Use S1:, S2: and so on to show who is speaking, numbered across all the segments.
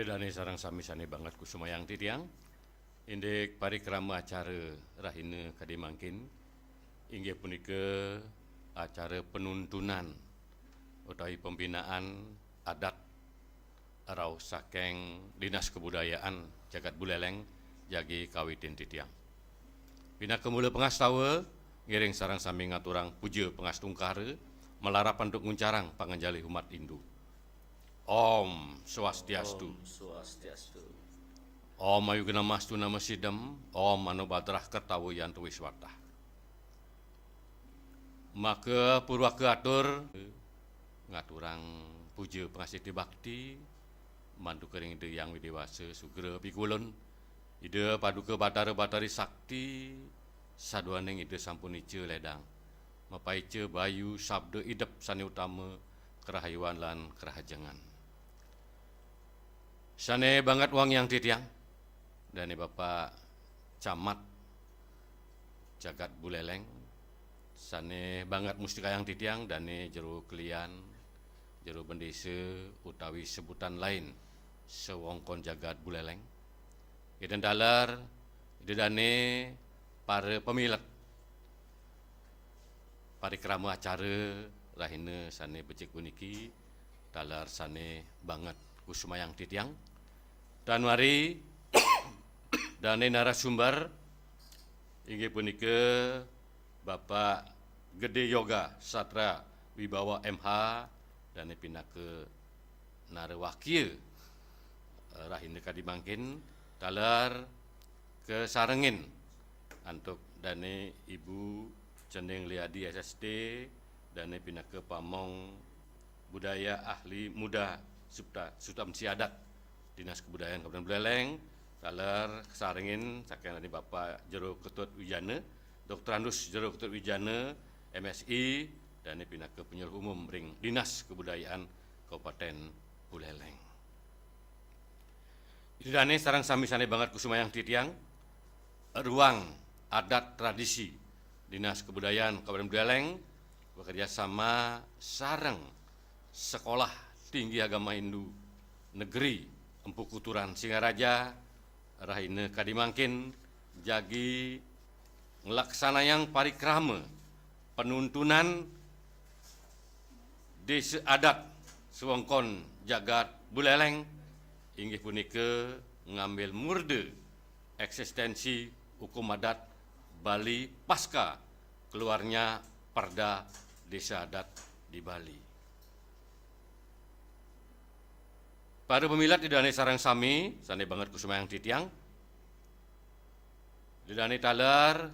S1: Dedane sarang sami sane banget kusumayang titiang. Indek parikrama acara rahina kadimangkin inggih punika acara penuntunan utawi pembinaan adat arau saking Dinas Kebudayaan Jagat Buleleng jagi kawitin titiang. Pina kemula pengastawa ngiring sarang sami ngaturang puja pengastungkara melarapan untuk nguncarang panganjali umat Hindu. Om Swastiastu.
S2: Om Swastiastu.
S1: Om Ayugana Mastu Nama Sidam. Om Anubadrah Kertawu Yantu Wiswata. Maka purwaka atur ngaturang puja pengasih bakti mantu kering ide yang widewasa sugera pikulun ide paduka batara-batari sakti saduaning ide sampun ice ledang mapaice bayu sabda idep sani utama kerahayuan lan kerahajengan. Sane banget wang yang titiang dan Bapak Camat Jagat Buleleng sane banget mustika yang titiang dan jero kelian jero bendesa utawi sebutan lain sewongkon Jagat Buleleng iden dalar ide dane para pemilik parikrama acara rahina sane becik puniki dalar sane banget kusumayang titiang dan mari dane narasumber inggih punika Bapak Gede Yoga Satra Wibawa MH dan pindah ke Narawakya rahina kadimangkin dalar ke Sarengin untuk dane Ibu Cendeng Liadi SSD dan pindah ke Pamong Budaya Ahli Muda Substansi Adat Dinas Kebudayaan Kabupaten Buleleng dalar Sarengin saking dari Bapak Jero Ketut Wijana Dr. Andus Jero Ketut Wijana MSI dan pindah ke penyuluh umum ring Dinas Kebudayaan Kabupaten Buleleng. Itu dane sarang sami sane banget kusumayang titiang ruang adat tradisi Dinas Kebudayaan Kabupaten Buleleng bekerja sama sareng Sekolah Tinggi Agama Hindu Negeri Empu Kuturan Singaraja rahina kadimangkin jagi ngelaksanayang parikrama penuntunan desa adat sewongkon Jagat Buleleng inggih punika ngambil murde eksistensi hukum adat Bali pasca keluarnya Perda Desa Adat di Bali. Pada pemilat di dane sarang sami, sane banget kusumayang titiang. Di dane talar,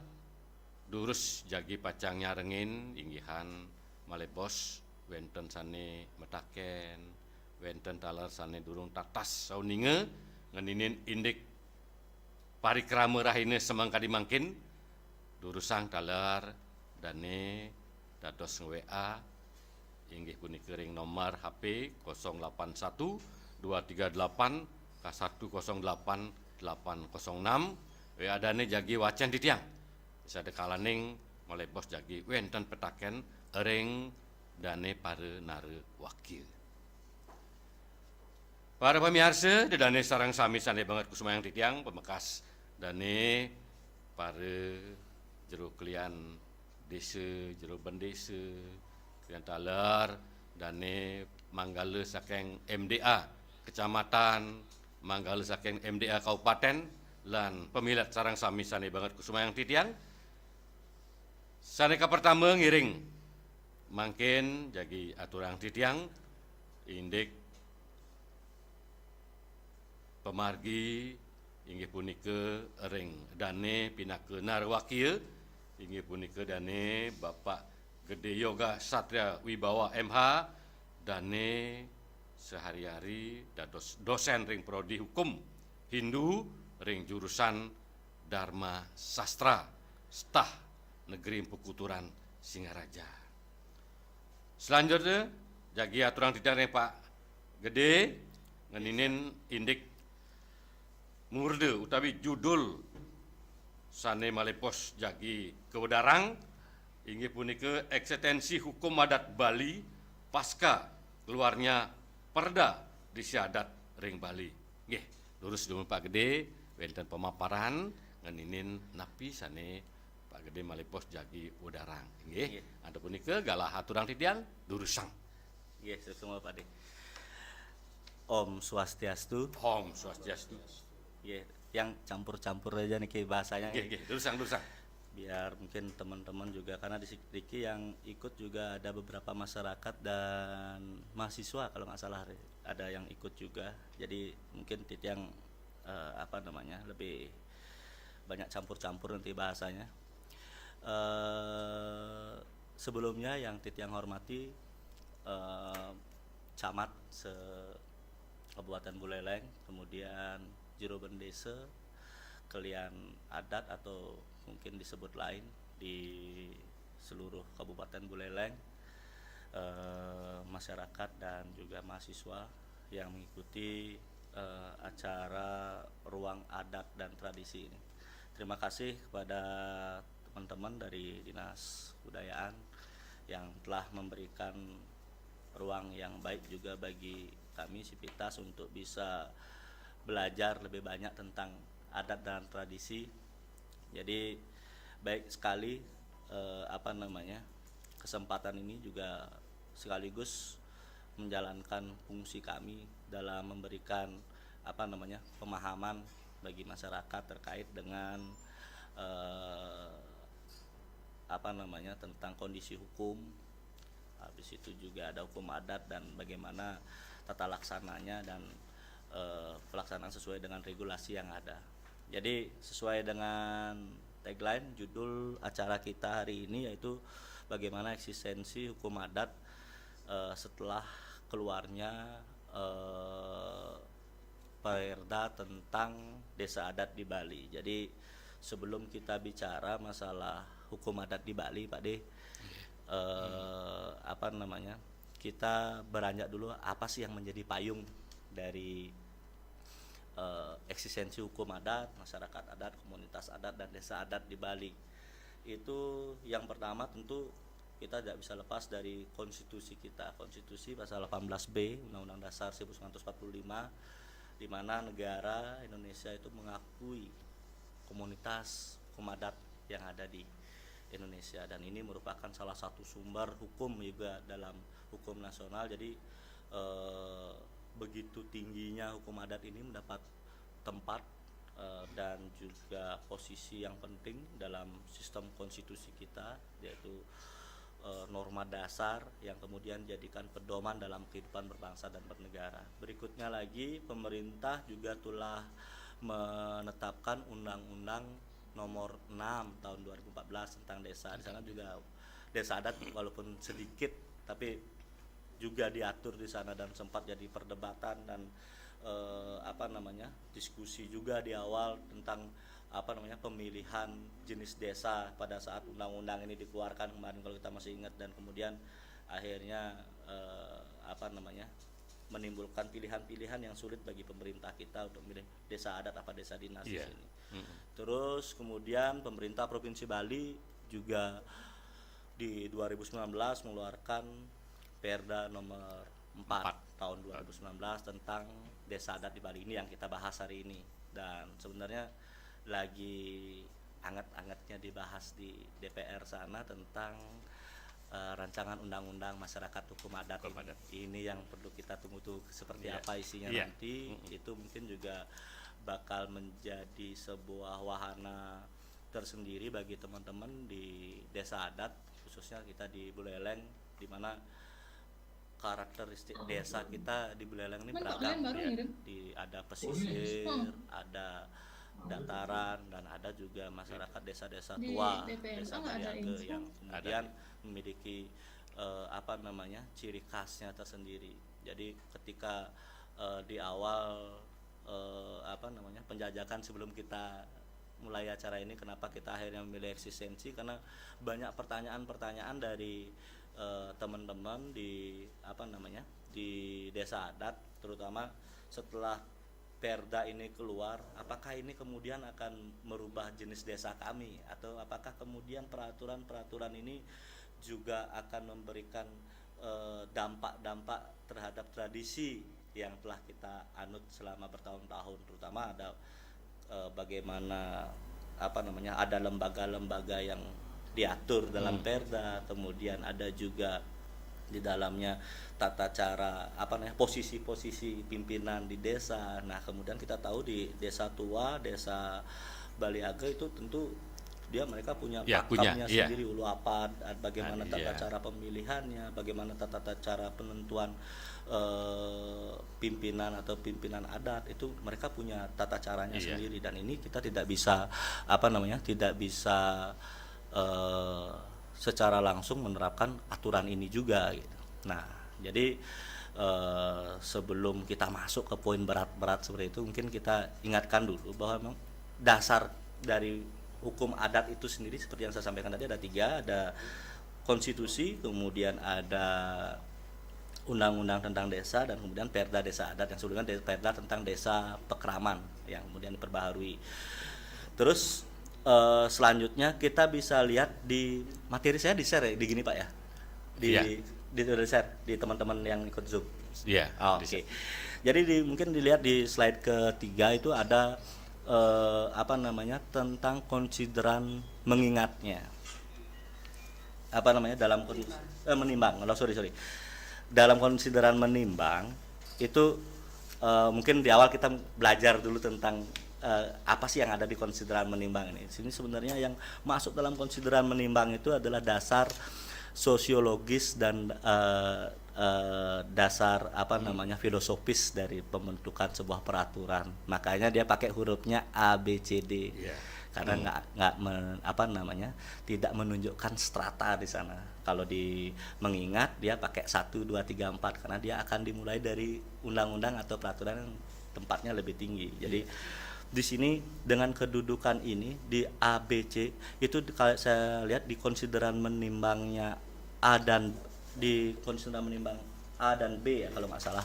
S1: durus jagi pacang nyarengin, inggihan malebos, wenten sane metaken, wenten talar sane durung tatas sauninge, ngeninin indik parikrama rahine semangka dimangkin, durusang talar, dane dados WA, inggih punika ring nomor HP 081 238 K108806 WA dane jagi wacan titiang bisa dekalaning mulai bos jagi wenten petaken ring dane para nare wakil. Para pemirsa dane sarang sami sane banget kusumayang titiang pemekas dane para jero kelian desa jero bendesa kelian talar dane manggala saking MDA Kecamatan Manggala saking MDA Kabupaten lan pemilat sarang sami sane banget kusumayang titiang saneka pertama ngiring mangkin jagi aturang titiang indik pemargi inggih punika ring dane pinake Narawakya inggih punika dane Bapak Gede Yoga Satria Wibawa MH dane sehari-hari dados dosen ring prodi hukum Hindu ring jurusan Dharma Sastra Stah Negeri Empu Kuturan Singaraja. Selanjutnya jagi aturan titiang Pak Gede ngeninin indik murde utawi judul sane malepos jagi kewedarang inggih punika eksistensi hukum adat Bali pasca keluarnya Perda Desa Adat ring Bali Nggih, lurus dulu Pak Gede, wonten pemaparan ngeninin napi sane Pak Gede malipos jagi udarang. Nggih, anda punika galah aturang titiang durusang.
S2: Nggih, semua Pak De. Om Swastiastu.
S1: Om Swastiastu.
S2: Nggih, yang campur-campur aja niki bahasanya.
S1: Nggih, durusang.
S2: Biar mungkin teman-teman juga, karena di Sikriki yang ikut juga ada beberapa masyarakat dan mahasiswa kalau nggak salah ada yang ikut juga. Jadi mungkin yang lebih banyak campur-campur nanti bahasanya. Sebelumnya yang yang hormati camat se Kabupaten Buleleng, kemudian Juru Bendesa, kalian adat atau mungkin disebut lain di seluruh Kabupaten Buleleng, masyarakat dan juga mahasiswa yang mengikuti acara Ruang Adat dan Tradisi ini. Terima kasih kepada teman-teman dari Dinas Kebudayaan yang telah memberikan ruang yang baik juga bagi kami Sipitas untuk bisa belajar lebih banyak tentang adat dan tradisi. Jadi baik sekali kesempatan ini juga sekaligus menjalankan fungsi kami dalam memberikan pemahaman bagi masyarakat terkait dengan tentang kondisi hukum. Habis itu juga ada hukum adat dan bagaimana tata laksananya dan pelaksanaan sesuai dengan regulasi yang ada. Jadi sesuai dengan tagline judul acara kita hari ini, yaitu bagaimana eksistensi hukum adat setelah keluarnya perda tentang desa adat di Bali. Jadi sebelum kita bicara masalah hukum adat di Bali, Pak De, kita beranjak dulu apa sih yang menjadi payung dari eksistensi hukum adat, masyarakat adat, komunitas adat, dan desa adat di Bali. Itu yang pertama tentu kita tidak bisa lepas dari konstitusi kita. Konstitusi pasal 18B Undang-Undang Dasar 1945, di mana negara Indonesia itu mengakui komunitas hukum adat yang ada di Indonesia, dan ini merupakan salah satu sumber hukum juga dalam hukum nasional. Jadi begitu tingginya hukum adat ini mendapat tempat dan juga posisi yang penting dalam sistem konstitusi kita, yaitu norma dasar yang kemudian jadikan pedoman dalam kehidupan berbangsa dan bernegara. Berikutnya lagi, pemerintah juga telah menetapkan Undang-Undang Nomor 6 tahun 2014 tentang desa. Di sana juga desa adat walaupun sedikit tapi juga diatur di sana, dan sempat jadi perdebatan dan diskusi juga di awal tentang pemilihan jenis desa pada saat undang-undang ini dikeluarkan kemarin kalau kita masih ingat, dan kemudian akhirnya menimbulkan pilihan-pilihan yang sulit bagi pemerintah kita untuk memilih desa adat apa desa dinas di sini. Terus kemudian pemerintah Provinsi Bali juga di 2019 mengeluarkan Perda nomor 4 tahun 2019 tentang desa adat di Bali, ini yang kita bahas hari ini, dan sebenarnya lagi hangat-hangatnya dibahas di DPR sana tentang rancangan undang-undang masyarakat hukum adat. Ini yang perlu kita tunggu tuh seperti apa isinya nanti. Itu mungkin juga bakal menjadi sebuah wahana tersendiri bagi teman-teman di desa adat, khususnya kita di Buleleng, di mana karakteristik desa kita di Buleleng ini beragam. Ada pesisir, ada dataran, dan ada juga masyarakat desa-desa tua, desa Baliage yang kemudian memiliki ciri khasnya tersendiri. Jadi ketika di awal penjajakan sebelum kita mulai acara ini, kenapa kita akhirnya memilih eksistensi, karena banyak pertanyaan-pertanyaan dari teman-teman di di desa adat, terutama setelah Perda ini keluar, apakah ini kemudian akan merubah jenis desa kami, atau apakah kemudian peraturan-peraturan ini juga akan memberikan dampak-dampak terhadap tradisi yang telah kita anut selama bertahun-tahun, terutama ada bagaimana ada lembaga-lembaga yang diatur dalam Perda, kemudian ada juga di dalamnya tata cara posisi-posisi pimpinan di desa. Nah, kemudian kita tahu di desa tua, desa Baliaga itu tentu mereka punya pakemnya sendiri, uluapan, bagaimana tata cara pemilihannya, bagaimana tata cara penentuan pimpinan atau pimpinan adat, itu mereka punya tata caranya sendiri, dan ini kita tidak bisa secara langsung menerapkan aturan ini juga gitu. Nah, jadi sebelum kita masuk ke poin berat-berat seperti itu, mungkin kita ingatkan dulu bahwa memang dasar dari hukum adat itu sendiri seperti yang saya sampaikan tadi ada 3, ada konstitusi, kemudian ada undang-undang tentang desa, dan kemudian Perda Desa Adat yang sebelumnya Perda tentang Desa Pekraman yang kemudian diperbaharui. Terus selanjutnya kita bisa lihat di materi saya, di share di gini Pak ya, di share di teman-teman yang ikut Zoom. Oke. Jadi mungkin dilihat di slide ketiga itu ada tentang konsideran mengingatnya. Dalam menimbang. Dalam konsideran menimbang itu mungkin di awal kita belajar dulu tentang apa sih yang ada di konsideran menimbang ini. Sini sebenarnya yang masuk dalam konsideran menimbang itu adalah dasar sosiologis dan dasar filosofis dari pembentukan sebuah peraturan. Makanya dia pakai hurufnya A B C D. Karena tidak menunjukkan strata di sana. Kalau di mengingat dia pakai 1 2 3 4 karena dia akan dimulai dari undang-undang atau peraturan yang tempatnya lebih tinggi. Jadi di sini dengan kedudukan ini di A, B, C itu kalau saya lihat di konsideran menimbangnya A dan di konsideran menimbang A dan B ya kalau nggak salah.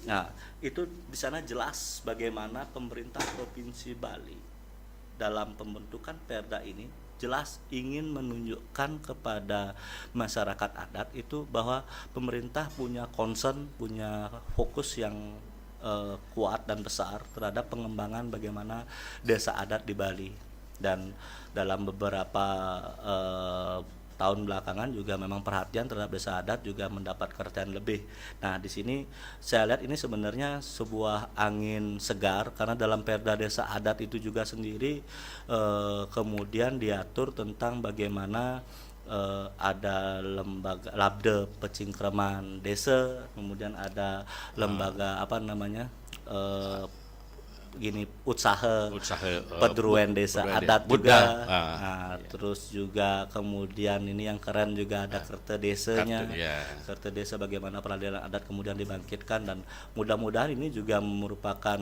S2: Nah itu di sana jelas bagaimana pemerintah Provinsi Bali dalam pembentukan Perda ini jelas ingin menunjukkan kepada masyarakat adat itu bahwa pemerintah punya concern, punya fokus yang kuat dan besar terhadap pengembangan bagaimana desa adat di Bali, dan dalam beberapa tahun belakangan juga memang perhatian terhadap desa adat juga mendapat perhatian lebih. Nah di sini saya lihat ini sebenarnya sebuah angin segar karena dalam Perda Desa Adat itu juga sendiri kemudian diatur tentang bagaimana ada lembaga Labde Pecingkraman Desa, kemudian ada lembaga usaha Pedruan Desa Adat juga. Terus juga kemudian ini yang keren juga ada Kerta Desanya. Kerta Desa bagaimana peradilan adat kemudian dibangkitkan, dan mudah-mudahan ini juga merupakan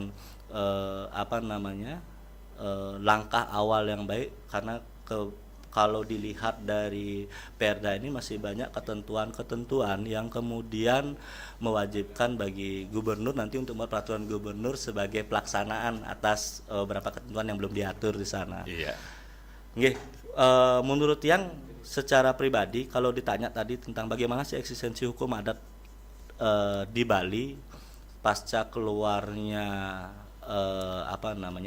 S2: langkah awal yang baik karena kalau dilihat dari Perda ini masih banyak ketentuan-ketentuan yang kemudian mewajibkan bagi gubernur nanti untuk membuat peraturan gubernur sebagai pelaksanaan atas beberapa ketentuan yang belum diatur di sana. Menurut yang secara pribadi kalau ditanya tadi tentang bagaimana sih eksistensi hukum adat di Bali pasca keluarnya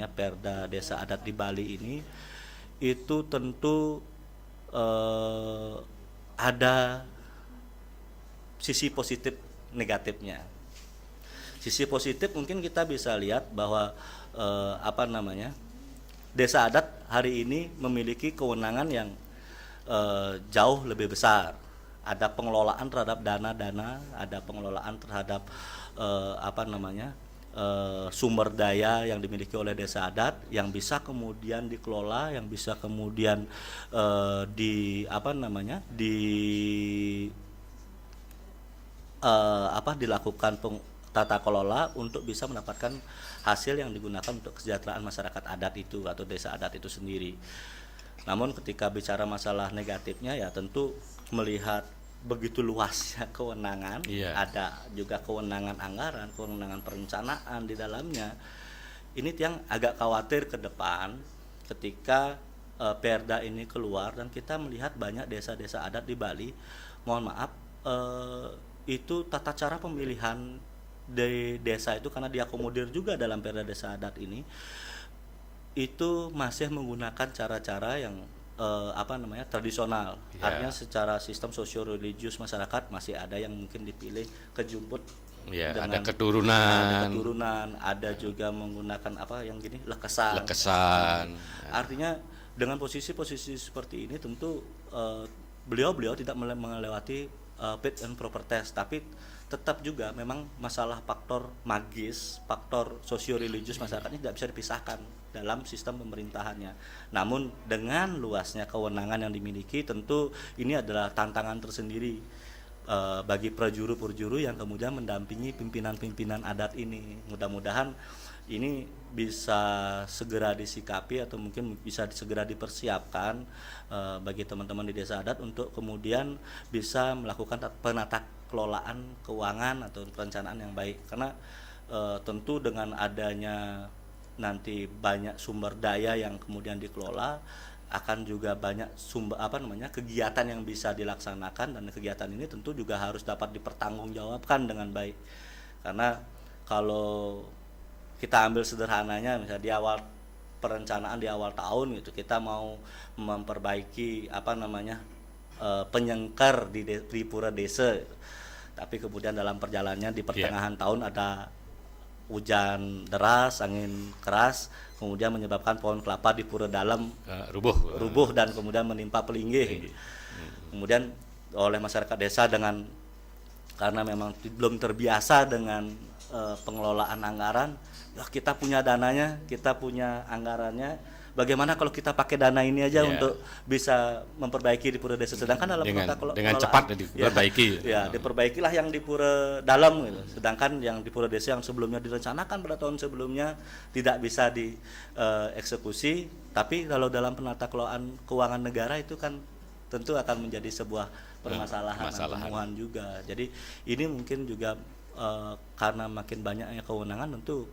S2: Perda Desa Adat di Bali ini, itu tentu ada sisi positif negatifnya. Sisi positif mungkin kita bisa lihat bahwa desa adat hari ini memiliki kewenangan yang jauh lebih besar. Ada pengelolaan terhadap dana-dana, ada pengelolaan terhadap sumber daya yang dimiliki oleh desa adat yang bisa kemudian dikelola, yang bisa kemudian dilakukan tata kelola untuk bisa mendapatkan hasil yang digunakan untuk kesejahteraan masyarakat adat itu atau desa adat itu sendiri. Namun ketika bicara masalah negatifnya ya tentu melihat begitu luasnya kewenangan, ada juga kewenangan anggaran, kewenangan perencanaan di dalamnya. Ini yang agak khawatir ke depan ketika Perda ini keluar dan kita melihat banyak desa-desa adat di Bali, mohon maaf, itu tata cara pemilihan di desa itu karena diakomodir juga dalam Perda Desa Adat ini itu masih menggunakan cara-cara yang tradisional. Artinya secara sistem sosio-religius masyarakat masih ada yang mungkin dipilih kejumput.
S1: Ada keturunan.
S2: Ada juga menggunakan lekesan. Artinya dengan posisi-posisi seperti ini tentu beliau tidak melewati fit and proper test, tapi tetap juga memang masalah faktor magis, faktor sosio-religius masyarakat ini tidak bisa dipisahkan dalam sistem pemerintahannya. Namun dengan luasnya kewenangan yang dimiliki, tentu ini adalah tantangan tersendiri bagi prajuru-prajuru yang kemudian mendampingi pimpinan-pimpinan adat ini. Mudah-mudahan ini bisa segera disikapi atau mungkin bisa segera dipersiapkan bagi teman-teman di desa adat untuk kemudian bisa melakukan penata kelolaan keuangan atau perencanaan yang baik, karena tentu dengan adanya nanti banyak sumber daya yang kemudian dikelola akan juga banyak kegiatan yang bisa dilaksanakan, dan kegiatan ini tentu juga harus dapat dipertanggungjawabkan dengan baik. Karena kalau kita ambil sederhananya, misalnya di awal perencanaan di awal tahun gitu, kita mau memperbaiki penyengker di pura desa, tapi kemudian dalam perjalanannya di pertengahan tahun ada hujan deras, angin keras, kemudian menyebabkan pohon kelapa di pura dalam rubuh dan kemudian menimpa pelinggih. Kemudian oleh masyarakat desa karena memang belum terbiasa dengan pengelolaan anggaran, kita punya dananya, kita punya anggarannya. Bagaimana kalau kita pakai dana ini aja untuk bisa memperbaiki di pura desa, sedangkan dalam
S1: dengan cepat diperbaiki.
S2: Diperbaikilah yang di pura dalam gitu. Sedangkan yang di pura desa yang sebelumnya direncanakan pada tahun sebelumnya tidak bisa dieksekusi. Tapi kalau dalam penata kelolaan keuangan negara itu kan tentu akan menjadi sebuah permasalahan dan temuan juga. Jadi ini mungkin juga karena makin banyaknya kewenangan tentu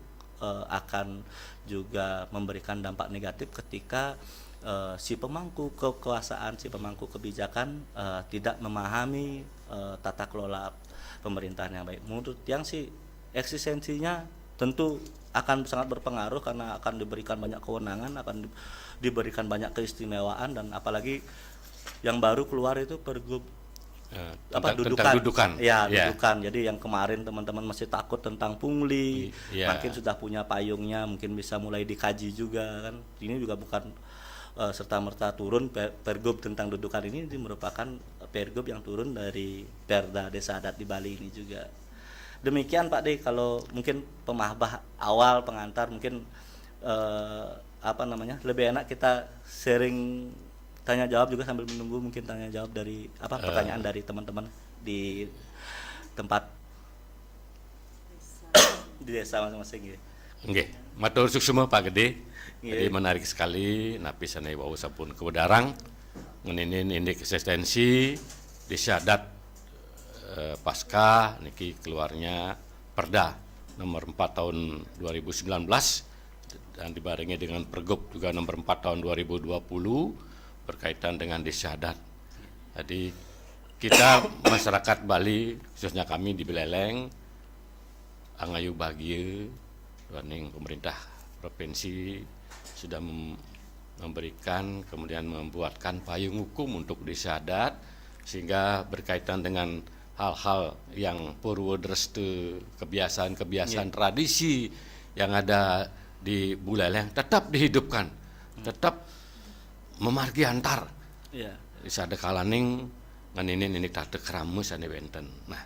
S2: akan juga memberikan dampak negatif ketika si pemangku kekuasaan, si pemangku kebijakan tidak memahami tata kelola pemerintahan yang baik. Menurut yang sih eksistensinya tentu akan sangat berpengaruh karena akan diberikan banyak kewenangan, akan diberikan banyak keistimewaan, dan apalagi yang baru keluar itu Pergub dudukan. Jadi yang kemarin teman-teman masih takut tentang pungli, makin sudah punya payungnya, mungkin bisa mulai dikaji juga kan. Ini juga bukan serta-merta turun Pergub tentang dudukan ini merupakan Pergub yang turun dari Perda Desa Adat di Bali ini juga. Demikian Pak D, kalau mungkin pemahbah awal pengantar mungkin lebih enak kita sharing tanya jawab juga sambil menunggu mungkin tanya jawab dari pertanyaan dari teman-teman di tempat di desa masing-masing ya.
S1: Nggih, matur suksema Pak Gede. Jadi menarik sekali napi sanai wau sampun kewedarang ngeninin indeks eksistensi desa adat pasca niki keluarnya Perda nomor 4 tahun 2019 dan dibarengi dengan Pergub juga nomor 4 tahun 2020 berkaitan dengan desa adat. Jadi kita masyarakat Bali, khususnya kami di Buleleng, angayu bahagia, warning pemerintah provinsi sudah memberikan kemudian membuatkan payung hukum untuk desa adat, sehingga berkaitan dengan hal-hal yang purwodreste, kebiasaan-kebiasaan tradisi yang ada di Buleleng tetap dihidupkan, tetap memargi antar. Bisa ada kalaning nganinin ini tade keramu sane wenten. Nah,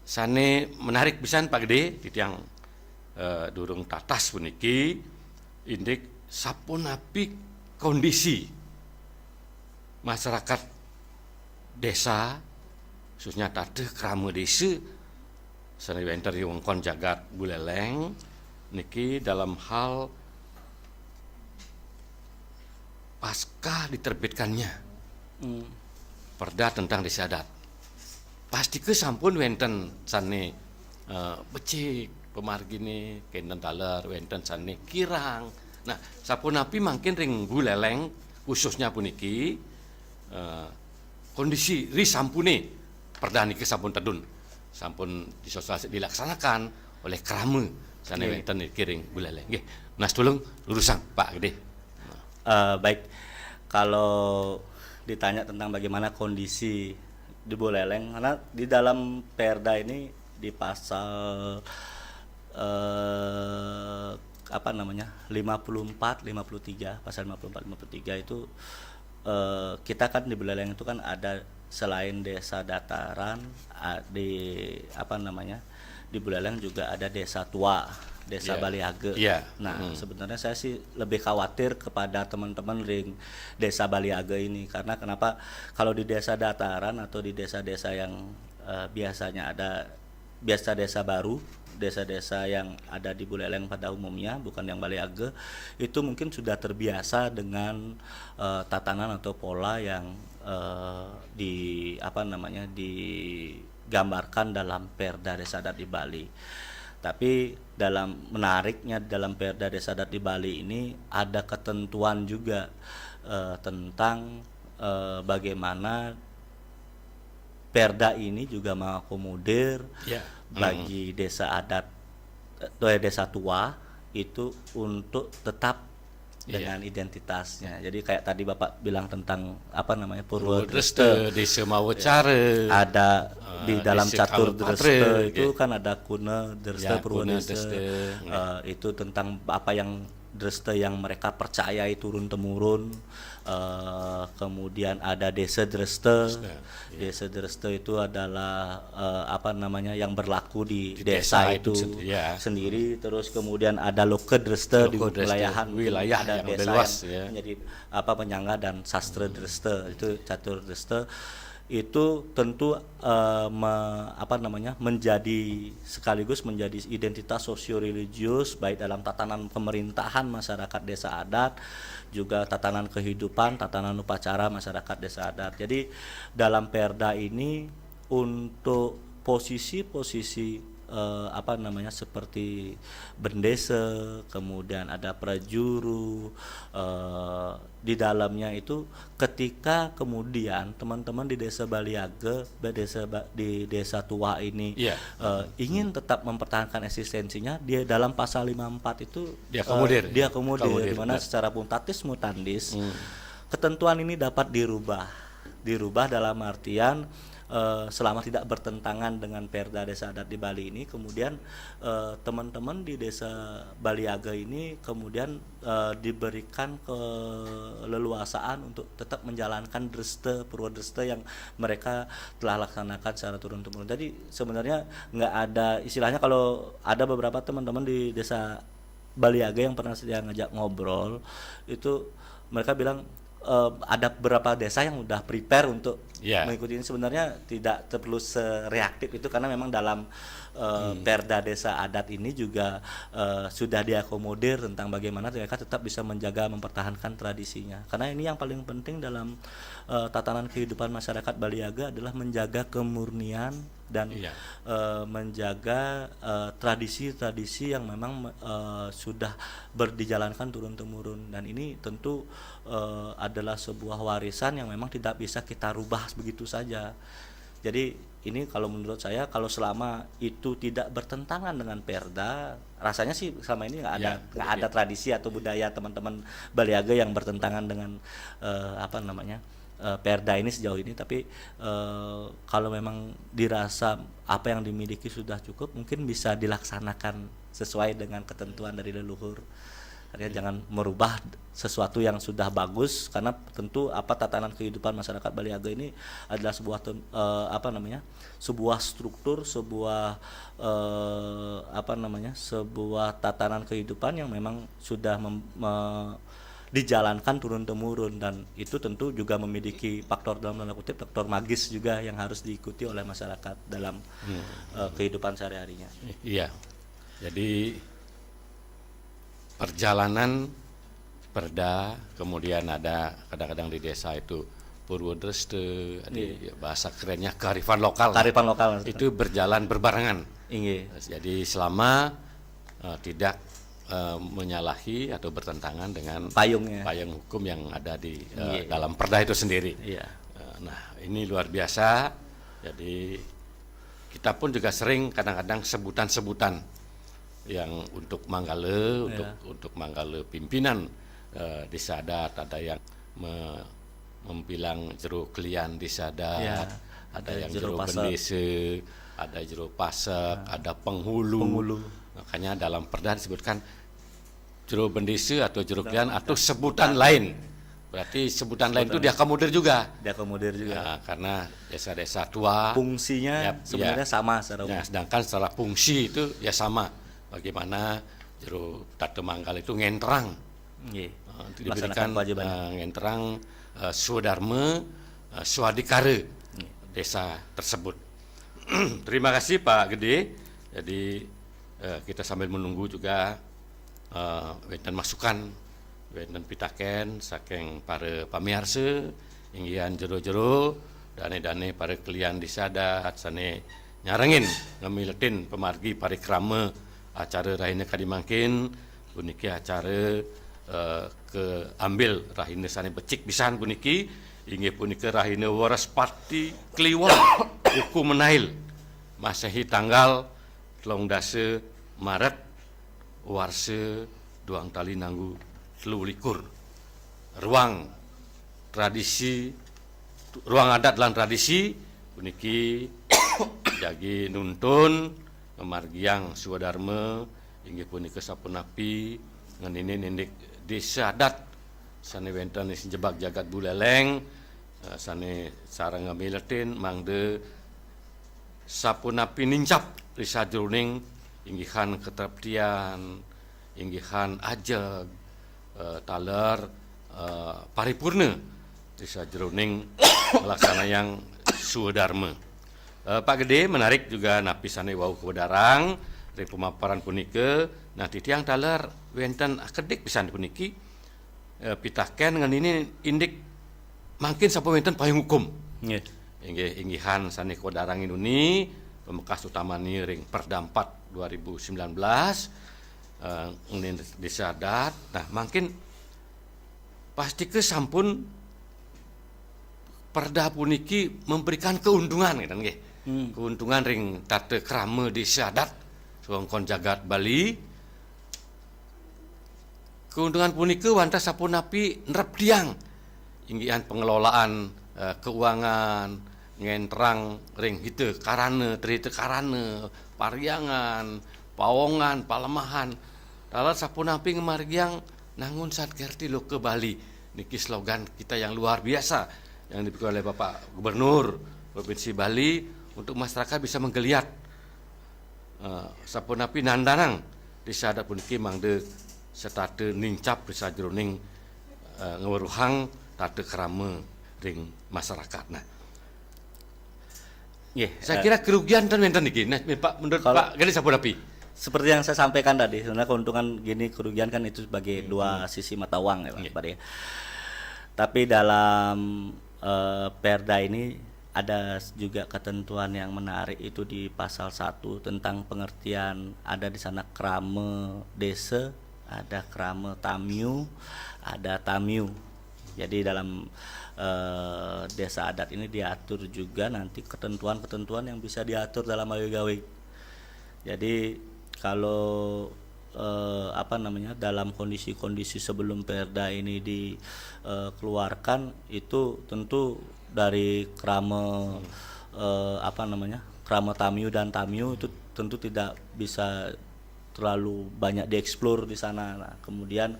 S1: sane menarik pisan Pak Gede di tiang durung tatas puniki indik sapunapi kondisi masyarakat desa khususnya tade keramu desa sane wenten di wongkon jagat Buleleng niki dalam hal pasca diterbitkannya Perda tentang desa adat. Pasti ke sampun wenten sane becik pemargine kenten taler wenten sane kirang. Nah, sapunapi mangkin ring Buleleng khususnya puniki kondisi ri sampune Perda niki sampun tedun. sampun dilaksanakan oleh krama sana wonten kiring buleleng. Nggih. Nas tulung lurusang Pak Gede.
S2: Baik, kalau ditanya tentang bagaimana kondisi di Buleleng, karena di dalam Perda ini di pasal 54, 53, pasal 54, 53 itu kita kan di Buleleng itu kan ada selain desa dataran di Buleleng juga ada desa tua, desa Baliage. Nah, sebenarnya saya sih lebih khawatir kepada teman-teman ring desa Baliage ini, karena kenapa? Kalau di desa dataran atau di desa-desa yang biasanya ada desa baru, desa-desa yang ada di Buleleng pada umumnya, bukan yang Baliage, itu mungkin sudah terbiasa dengan tatanan atau pola yang digambarkan dalam Perda Desa Adat di Bali. Tapi menariknya dalam Perda Desa Adat di Bali ini ada ketentuan juga tentang bagaimana Perda ini juga mengakomodir bagi desa adat atau desa tua itu untuk tetap dengan identitasnya. Jadi kayak tadi Bapak bilang tentang Purwodreste,
S1: desa Mawacara,
S2: ada di dalam catur Dreste itu kan ada Kuna Dreste, Purwodreste. Itu tentang apa yang Dreste yang mereka percayai turun temurun. Kemudian ada desa Dreste. Desa Dreste itu adalah yang berlaku di desa itu sendiri. Terus kemudian ada Loke Dreste di wilayah ada
S1: yang
S2: desa
S1: luas,
S2: yang menjadi penyangga dan sastra Dreste, itu catur Dreste. Itu tentu sekaligus menjadi identitas sosio-religius baik dalam tatanan pemerintahan masyarakat desa adat, juga tatanan kehidupan, tatanan upacara masyarakat desa adat. Jadi dalam Perda ini untuk posisi-posisi seperti bendesa, kemudian ada prajuru di dalamnya itu, ketika kemudian teman-teman di desa Baliage, di desa tua ini ingin tetap mempertahankan eksistensinya, dia dalam pasal 54 itu diakomodir di mana secara mutatis mutandis ketentuan ini dapat dirubah dalam artian selama tidak bertentangan dengan Perda Desa Adat di Bali ini. Kemudian teman-teman di desa Baliage ini kemudian diberikan keleluasaan untuk tetap menjalankan Purwodreste yang mereka telah laksanakan secara turun-temurun. Jadi sebenarnya nggak ada istilahnya, kalau ada beberapa teman-teman di desa Baliage yang pernah saya ngajak ngobrol, itu mereka bilang ada beberapa desa yang udah prepare untuk mengikuti ini. Sebenarnya tidak perlu sereaktif itu, karena memang dalam Perda Desa Adat ini juga sudah diakomodir tentang bagaimana mereka tetap bisa menjaga, mempertahankan tradisinya. Karena ini yang paling penting dalam tatanan kehidupan masyarakat Baliage adalah menjaga kemurnian dan menjaga tradisi-tradisi yang memang sudah dijalankan turun-temurun, dan ini tentu adalah sebuah warisan yang memang tidak bisa kita rubah begitu saja. Jadi ini kalau menurut saya, kalau selama itu tidak bertentangan dengan Perda, rasanya sih selama ini nggak ada tradisi atau budaya teman-teman Baliage yang bertentangan dengan Perda ini sejauh ini. Tapi kalau memang dirasa apa yang dimiliki sudah cukup, mungkin bisa dilaksanakan sesuai dengan ketentuan dari leluhur. Artinya jangan merubah sesuatu yang sudah bagus, karena tentu tatanan kehidupan masyarakat Baliage ini adalah sebuah sebuah struktur, sebuah sebuah tatanan kehidupan yang memang sudah dijalankan turun-temurun, dan itu tentu juga memiliki faktor, dalam tanda kutip, faktor magis juga yang harus diikuti oleh masyarakat dalam kehidupan sehari-harinya.
S1: Iya. Jadi perjalanan Perda, kemudian ada kadang-kadang di desa itu Purwodreste, bahasa kerennya kearifan lokal.
S2: Kearifan lokal
S1: itu berjalan berbarengan. Jadi selama tidak menyalahi atau bertentangan dengan payung hukum yang ada di dalam Perda itu sendiri. Nah, ini luar biasa. Jadi kita pun juga sering kadang-kadang sebutan-sebutan yang untuk Manggala, untuk Manggala pimpinan desa adat, ada yang membilang jero kelian desa adat, ada yang jero bendese, ada jero pasek, ada penghulu. Makanya dalam perda disebutkan jero bendese atau jero kelian atau sebutan lain. Berarti sebutan lain itu diakomodir juga. Ya, karena desa-desa tua
S2: fungsinya sebenarnya sama secara umum.
S1: Sedangkan secara fungsi itu ya sama. Bagaimana jero Tate Manggala itu ngenterang. Diberikan ngenterang swadharma swadikara desa tersebut. Terima kasih Pak Gede. Jadi kita sambil menunggu juga wonten masukan wonten pitaken saking para pamiarsa inggihan jero-jero dane-dane para kelian desa adat sane nyarengin ngamiletin pemargi parikrama acara Rahina Kadimangkin puniki acara keambil Rahina sane becik pisan puniki inggih punika Rahina Waraspati Kliwon Uku Menail Masehi tanggal 13 Maret warsa duang tali nanggu 23 ruang adat lan tradisi puniki jagi nuntun memargiang swadharma inggih punika sapunapi nganine nindik desa adat sane wonten jebak jagat buleleng sane sareng ngamiletin mangde sapunapi nincap risa jroning inggihan ketreptian inggihan ajeg taler paripurna risa jroning melaksanayang swadharma. Pak Gede menarik juga napisane wau kewedarang dari pemaparan punika. Nah titiang taler wenten akedik pisan puniki pitaken ngan ini indik mangkin sapa wenten payung hukum. Nggih. Inggihan sane kewedarang ini pemekas utamani ring Perda 4 2019 desa adat. Nah mungkin pasti ke sampun perda puniki memberikan keuntungan gitu nggih. Keuntungan ring tate krama desa adat songkon jagat Bali. Keuntungan puniki wanta sapunapi nerep tiang inggian pengelolaan keuangan ngentrang ring hite karane trite karane pariangan pawongan palemahan dalam sapunapi ngemargiang nangun satkerti lo ke Bali niki slogan kita yang luar biasa yang diberikan oleh Bapak Gubernur Provinsi Bali untuk masyarakat bisa menggeliat sapunapi nandanang desa adat puniki mangde setate nincap desa jroning ngeweruhang tate krama ring masyarakat. Nah saya kira kerugian dan wenten niki. Nah, Pak menurut Pak Gede sapunapi
S2: seperti yang saya sampaikan tadi, sebenarnya keuntungan gini kerugian kan itu sebagai dua sisi mata uang ya Pak ya. Tapi dalam Perda ini ada juga ketentuan yang menarik itu di pasal 1 tentang pengertian ada di sana krama desa, ada krama tamyu, ada tamyu. Jadi dalam desa adat ini diatur juga nanti ketentuan-ketentuan yang bisa diatur dalam gawe-gawe. Jadi kalau dalam kondisi-kondisi sebelum Perda ini dikeluarkan itu tentu dari krama krama tamyu dan tamyu itu tentu tidak bisa terlalu banyak dieksplor di sana. Nah, kemudian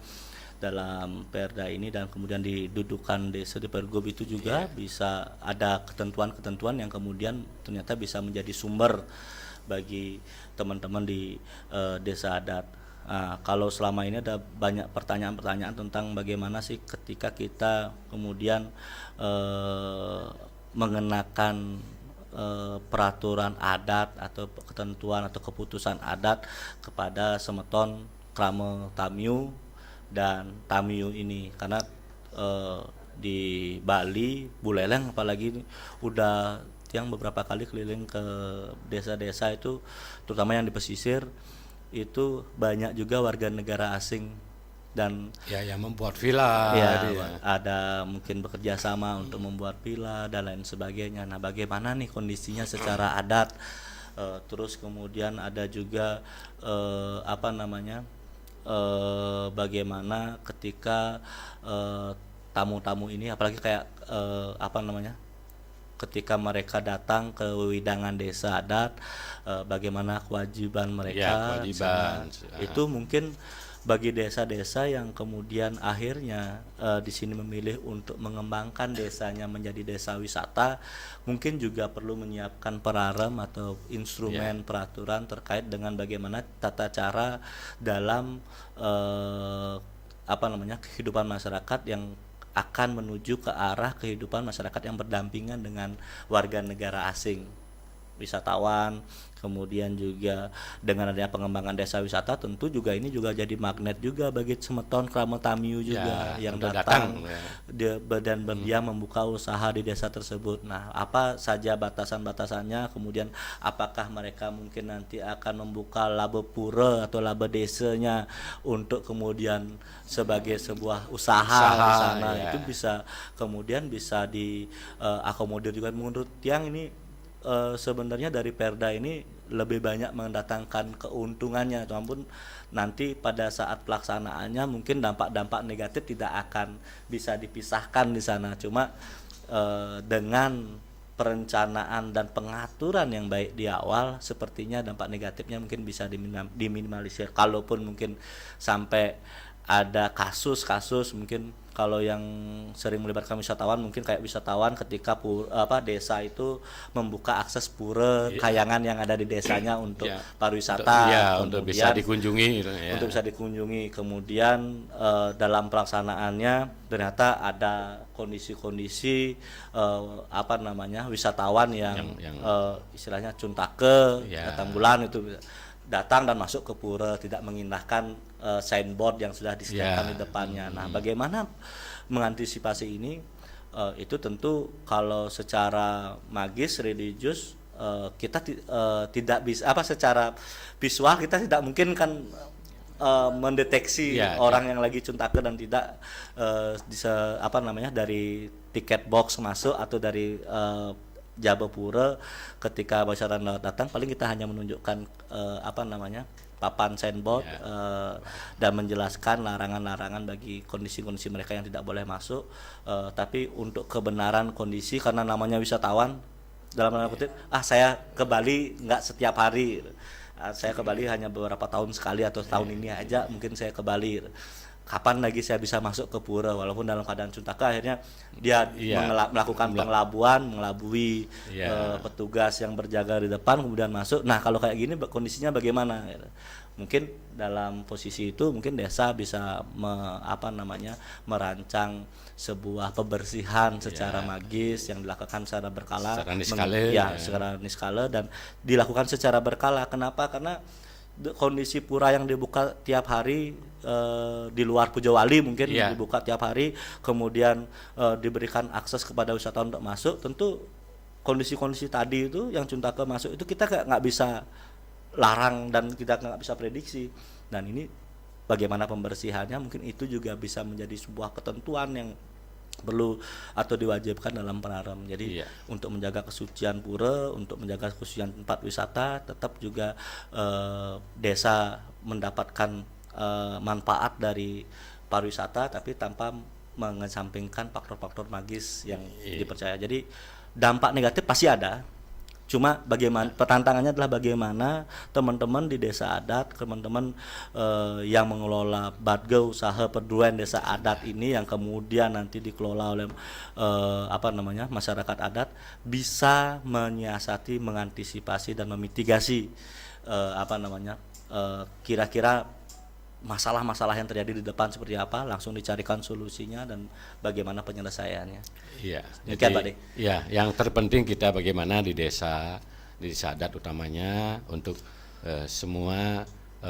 S2: dalam Perda ini dan kemudian didudukan desa di Pergub itu juga bisa ada ketentuan-ketentuan yang kemudian ternyata bisa menjadi sumber bagi teman-teman di desa adat. Nah, kalau selama ini ada banyak pertanyaan-pertanyaan tentang bagaimana sih ketika kita kemudian mengenakan peraturan adat atau ketentuan atau keputusan adat kepada semeton krama tamyu dan tamyu ini, karena di Bali Buleleng apalagi udah yang beberapa kali keliling ke desa-desa itu terutama yang di pesisir itu banyak juga warga negara asing dan
S1: yang membuat villa
S2: ada mungkin bekerja sama untuk membuat villa dan lain sebagainya. Nah, bagaimana nih kondisinya secara adat Terus kemudian ada juga apa namanya, bagaimana ketika tamu-tamu ini, apalagi kayak apa namanya, ketika mereka datang ke wewidangan desa adat, bagaimana kewajiban mereka,
S1: kewajiban.
S2: itu mungkin bagi desa-desa yang kemudian akhirnya di sini memilih untuk mengembangkan desanya menjadi desa wisata, mungkin juga perlu menyiapkan perarem atau instrumen peraturan terkait dengan bagaimana tata cara dalam apa namanya, kehidupan masyarakat yang akan menuju ke arah kehidupan masyarakat yang berdampingan dengan warga negara asing, wisatawan. Kemudian juga dengan adanya pengembangan desa wisata, tentu juga ini juga jadi magnet juga bagi Semeton Krama Tamiu juga yang datang dan berdiam membuka usaha di desa tersebut. Nah, apa saja batasan-batasannya, kemudian apakah mereka mungkin nanti akan membuka laba pura atau laba desanya untuk kemudian sebagai sebuah usaha di sana, itu bisa kemudian bisa diakomodir juga. Menurut Tiang ini sebenarnya dari Perda ini lebih banyak mendatangkan keuntungannya, walaupun nanti pada saat pelaksanaannya mungkin dampak-dampak negatif tidak akan bisa dipisahkan di sana. Cuma dengan perencanaan dan pengaturan yang baik di awal, sepertinya dampak negatifnya mungkin bisa diminimalisir. Kalaupun mungkin sampai ada kasus-kasus, mungkin kalau yang sering melibatkan wisatawan, mungkin kayak wisatawan ketika desa itu membuka akses pura kayangan yang ada di desanya untuk pariwisata,
S1: untuk bisa dikunjungi,
S2: untuk bisa dikunjungi. Kemudian dalam pelaksanaannya ternyata ada kondisi-kondisi apa namanya, wisatawan yang istilahnya cuntake, datang bulan itu datang dan masuk ke pura tidak mengindahkan signboard yang sudah disediakan di depannya. Nah, bagaimana mengantisipasi ini? Itu tentu kalau secara magis religius kita tidak bisa secara visual kita tidak mungkin kan mendeteksi orang yang lagi cuntake dan tidak bisa dari tiket box masuk atau dari Jabapura. Ketika masyarakat datang, paling kita hanya menunjukkan papan signboard dan menjelaskan larangan-larangan bagi kondisi-kondisi mereka yang tidak boleh masuk. Tapi untuk kebenaran kondisi, karena namanya wisatawan, dalam tanda kutip, saya ke Bali nggak setiap hari, saya ke Bali hanya beberapa tahun sekali atau tahun ini aja mungkin saya ke Bali. Kapan lagi saya bisa masuk ke pura, walaupun dalam keadaan cuntake, akhirnya dia melakukan mengelabui petugas yang berjaga di depan, kemudian masuk. Nah, kalau kayak gini kondisinya bagaimana? Mungkin dalam posisi itu mungkin desa bisa merancang sebuah pembersihan secara magis yang dilakukan secara berkala, secara niskala dan dilakukan secara berkala. Kenapa? Karena kondisi pura yang dibuka tiap hari di luar Pujawali mungkin dibuka tiap hari, kemudian diberikan akses kepada wisatawan untuk masuk, tentu kondisi-kondisi tadi itu yang cuntake masuk itu kita nggak bisa larang dan kita nggak bisa prediksi. Dan ini bagaimana pembersihannya, mungkin itu juga bisa menjadi sebuah ketentuan yang perlu atau diwajibkan dalam perarem. Jadi untuk menjaga kesucian pura, untuk menjaga kesucian tempat wisata, tetap juga desa mendapatkan manfaat dari pariwisata, tapi tanpa mengesampingkan faktor-faktor magis yang dipercaya. Jadi dampak negatif pasti ada. Cuma bagaimana tantangannya adalah bagaimana teman-teman di desa adat, teman-teman yang mengelola badge usaha perguruan desa adat ini yang kemudian nanti dikelola oleh masyarakat adat, bisa menyiasati, mengantisipasi dan memitigasi kira-kira masalah-masalah yang terjadi di depan seperti apa, langsung dicarikan solusinya dan bagaimana penyelesaiannya.
S1: Yang terpenting kita bagaimana di desa adat utamanya untuk semua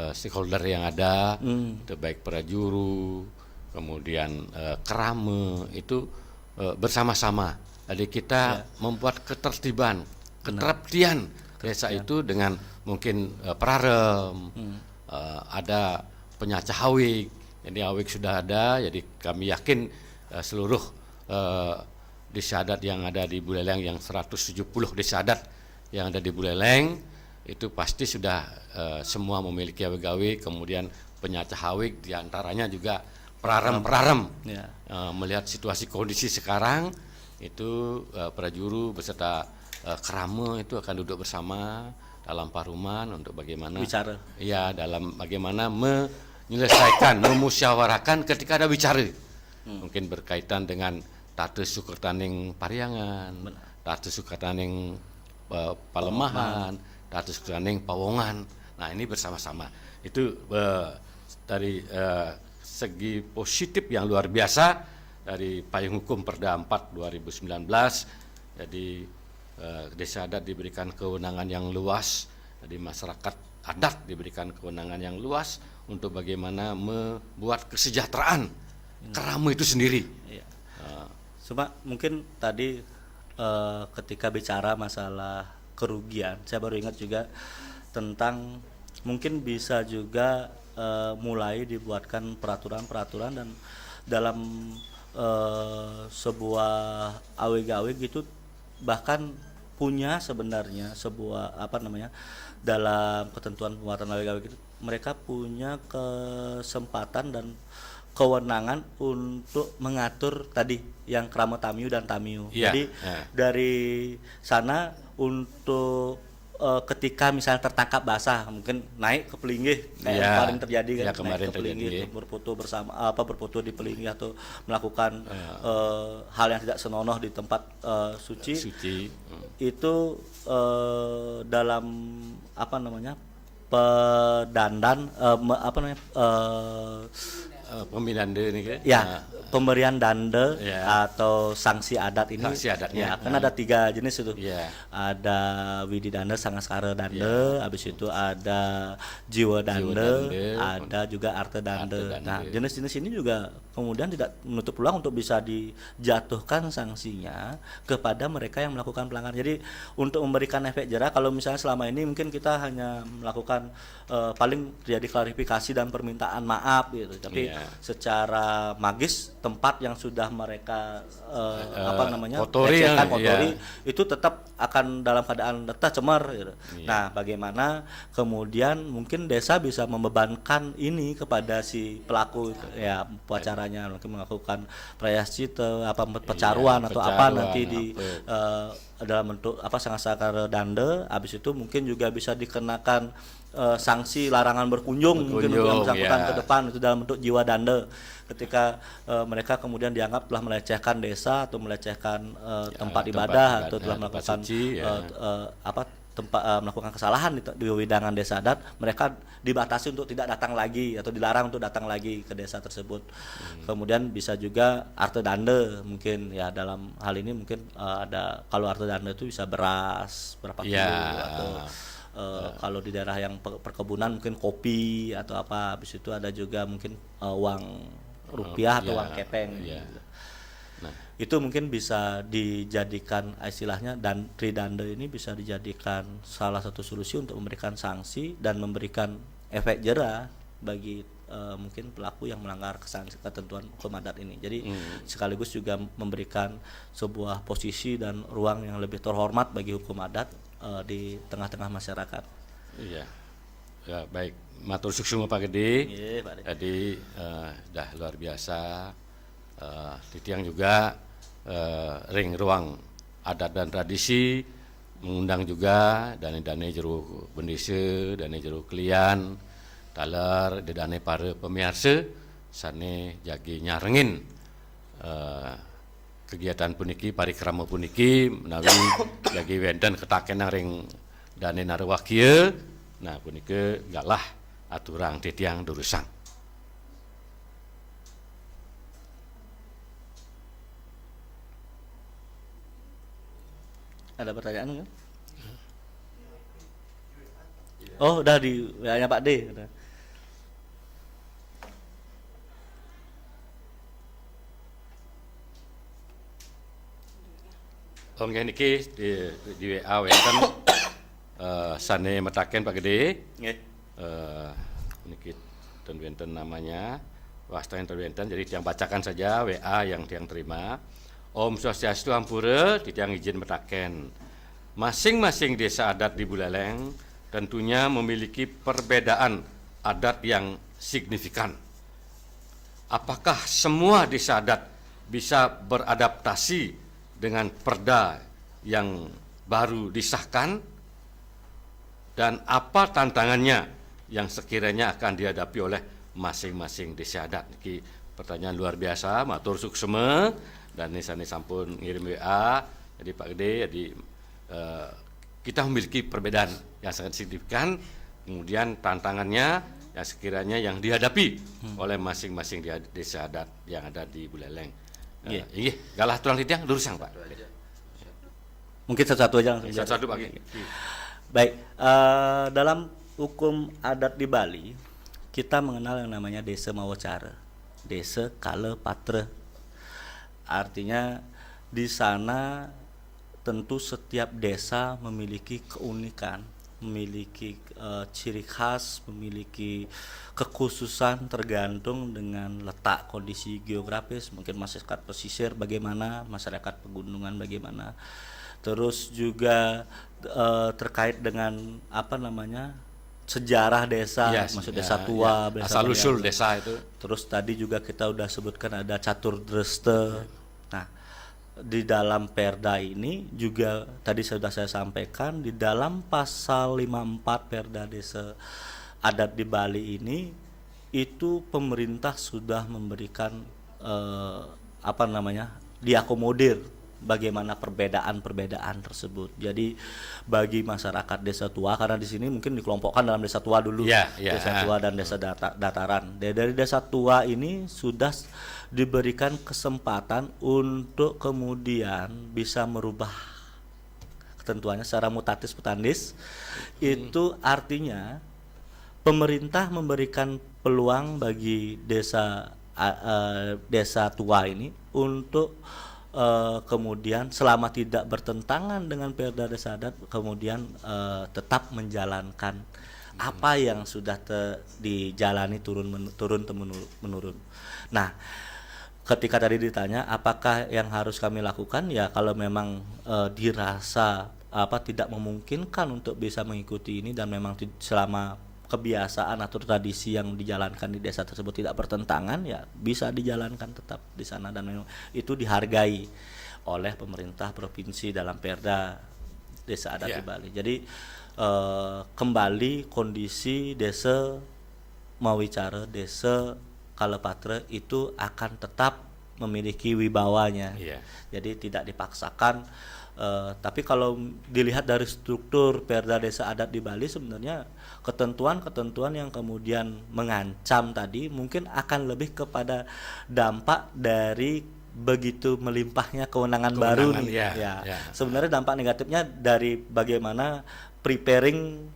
S1: stakeholder yang ada, baik prajuru, kemudian kerama itu bersama-sama. Jadi kita membuat ketertiban, ketertiban desa itu dengan mungkin perarem, ada penyacah awik. Jadi awik sudah ada, jadi kami yakin seluruh desa adat yang ada di Buleleng, yang 170 desa adat yang ada di Buleleng itu pasti sudah semua memiliki gawe-gawe, kemudian penyaca hawik diantaranya juga perarem
S2: Ya.
S1: melihat situasi kondisi sekarang itu prajuru beserta kerama itu akan duduk bersama dalam paruman untuk bagaimana
S2: Bicara.
S1: ya dalam bagaimana menyelesaikan memusyawarakan ketika ada bicara mungkin berkaitan dengan tata sukertaning pariangan, tata sukertaning palemahan, tata sukertaning pawongan. Nah ini bersama-sama itu dari segi positif yang luar biasa dari payung hukum Perda 4 2019. Jadi desa adat diberikan kewenangan yang luas, jadi masyarakat adat diberikan kewenangan yang luas untuk bagaimana membuat kesejahteraan kerama itu sendiri.
S2: Iya. Cuma mungkin tadi ketika bicara masalah kerugian, saya baru ingat juga tentang mungkin bisa juga mulai dibuatkan peraturan-peraturan dan dalam sebuah awg gitu bahkan punya sebenarnya sebuah dalam ketentuan pembuatan awg gitu mereka punya kesempatan dan kewenangan untuk mengatur tadi yang kerama tamiu dan tamiu.
S1: Ya,
S2: Jadi dari sana untuk ketika misalnya tertangkap basah mungkin naik ke pelinggih kayak kemarin terjadi kan,
S1: ya, kemarin
S2: naik ke pelinggih
S1: terjadi.
S2: untuk berfoto bersama berfoto di pelinggih atau melakukan hal yang tidak senonoh di tempat suci. Itu dalam pedandan
S1: pembinaan ini kan?
S2: Ya, pemberian danda atau sanksi adat ini.
S1: Sanksi adatnya.
S2: Ya, kan ada 3 jenis itu.
S1: Ya.
S2: Ada widi danda, sangaskara danda, habis itu ada jiwa danda, ada juga arte danda. Nah, jenis-jenis ini juga kemudian tidak menutup peluang untuk bisa dijatuhkan sanksinya kepada mereka yang melakukan pelanggaran. Jadi untuk memberikan efek jera, kalau misalnya selama ini mungkin kita hanya melakukan paling terjadi klarifikasi dan permintaan maaf gitu. Tapi secara magis tempat yang sudah mereka
S1: kotori
S2: itu tetap akan dalam keadaan letah cemar gitu. Nah, bagaimana kemudian mungkin desa bisa membebankan ini kepada si pelaku ya upacaranya mungkin melakukan prayaschita pecaruan atau apa nanti di dalam bentuk sangaskara danda, habis itu mungkin juga bisa dikenakan sanksi larangan berkunjung mungkin untuk yang bersangkutan ke depan itu dalam bentuk jiwa danda ketika mereka kemudian dianggap telah melecehkan desa atau melecehkan tempat ibadah atau telah melakukan melakukan kesalahan di wedangan desa adat, mereka dibatasi untuk tidak datang lagi atau dilarang untuk datang lagi ke desa tersebut. Kemudian bisa juga arte danda mungkin ya dalam hal ini mungkin ada kalau arte danda itu bisa beras berapa kilo atau kalau di daerah yang perkebunan mungkin kopi atau apa, habis itu ada juga mungkin uang rupiah atau uang kepeng. Nah, itu mungkin bisa dijadikan istilahnya dan tridanda ini bisa dijadikan salah satu solusi untuk memberikan sanksi dan memberikan efek jera bagi mungkin pelaku yang melanggar ketentuan hukum adat ini. Jadi sekaligus juga memberikan sebuah posisi dan ruang yang lebih terhormat bagi hukum adat di tengah-tengah masyarakat.
S1: Iya. Ya, baik. Matur suksuma Pak Gede. Jadi dah luar biasa. Titiang juga ring ruang adat dan tradisi mengundang juga dane-dane jero bendese, dane jero klian, taler, dane para pemirsa sane jagi nyarengin kegiatan puniki parikrama puniki menawi jagi wenten ketaken ring dane narwa kieu. Nah puniki galah aturang titiang durusang.
S2: Ada pertanyaan kan? Oh, udah di WA-nya Pak D.
S1: Niki di WA wenten sane metaken Pak Gede.
S2: Nggih.
S1: Niki ten wenten namanya, wasta enten wenten, jadi tiang bacakan saja WA yang tiang terima. Om Swastiastu Ampura, titiang izin metaken. Masing-masing desa adat di Buleleng tentunya memiliki perbedaan adat yang signifikan. Apakah semua desa adat bisa beradaptasi dengan perda yang baru disahkan, dan apa tantangannya yang sekiranya akan dihadapi oleh masing-masing desa adat? Ini pertanyaan luar biasa, matur sukseme, dan ini sampun ngirim WA. Jadi Pak Gede, jadi kita memiliki perbedaan yang sangat signifikan, kemudian tantangannya yang sekiranya yang dihadapi oleh masing-masing desa adat yang ada di Buleleng. Ini galah tulang tidiang lurusang Pak.
S2: Mungkin satu-satu aja langsung.
S1: Satu-satu Pak.
S2: Baik, dalam hukum adat di Bali kita mengenal yang namanya desa mawacara, desa kale patre. Artinya di sana tentu setiap desa memiliki keunikan, memiliki ciri khas, memiliki kekhususan tergantung dengan letak kondisi geografis, mungkin masyarakat pesisir bagaimana, masyarakat pegunungan bagaimana. Terus juga terkait dengan apa namanya sejarah desa, maksud desa tua,
S1: asal usul desa itu.
S2: Terus tadi juga kita udah sebutkan ada catur dreste. Nah, di dalam Perda ini juga tadi sudah saya sampaikan di dalam pasal 54 Perda Desa Adat di Bali ini itu pemerintah sudah memberikan apa namanya diakomodir bagaimana perbedaan-perbedaan tersebut. Jadi bagi masyarakat desa tua, karena di sini mungkin dikelompokkan dalam desa tua dulu, desa tua dan desa dataran. Dari desa tua ini sudah diberikan kesempatan untuk kemudian bisa merubah ketentuannya secara mutatis mutandis. Itu artinya pemerintah memberikan peluang bagi desa tua ini untuk kemudian selama tidak bertentangan dengan Perda Desa Adat kemudian tetap menjalankan apa yang sudah dijalani turun menurun. Nah, ketika tadi ditanya apakah yang harus kami lakukan, ya kalau memang dirasa tidak memungkinkan untuk bisa mengikuti ini dan memang selama kebiasaan atau tradisi yang dijalankan di desa tersebut tidak bertentangan, ya bisa dijalankan tetap di sana dan memang itu dihargai oleh pemerintah provinsi dalam Perda Desa Adat di Bali. Jadi kembali kondisi desa Mawicara, desa Kalepatre itu akan tetap memiliki wibawanya. Jadi tidak dipaksakan. Tapi kalau dilihat dari struktur Perda Desa Adat di Bali, sebenarnya ketentuan-ketentuan yang kemudian mengancam tadi mungkin akan lebih kepada dampak dari begitu melimpahnya kewenangan baru nih. Sebenarnya dampak negatifnya dari bagaimana preparing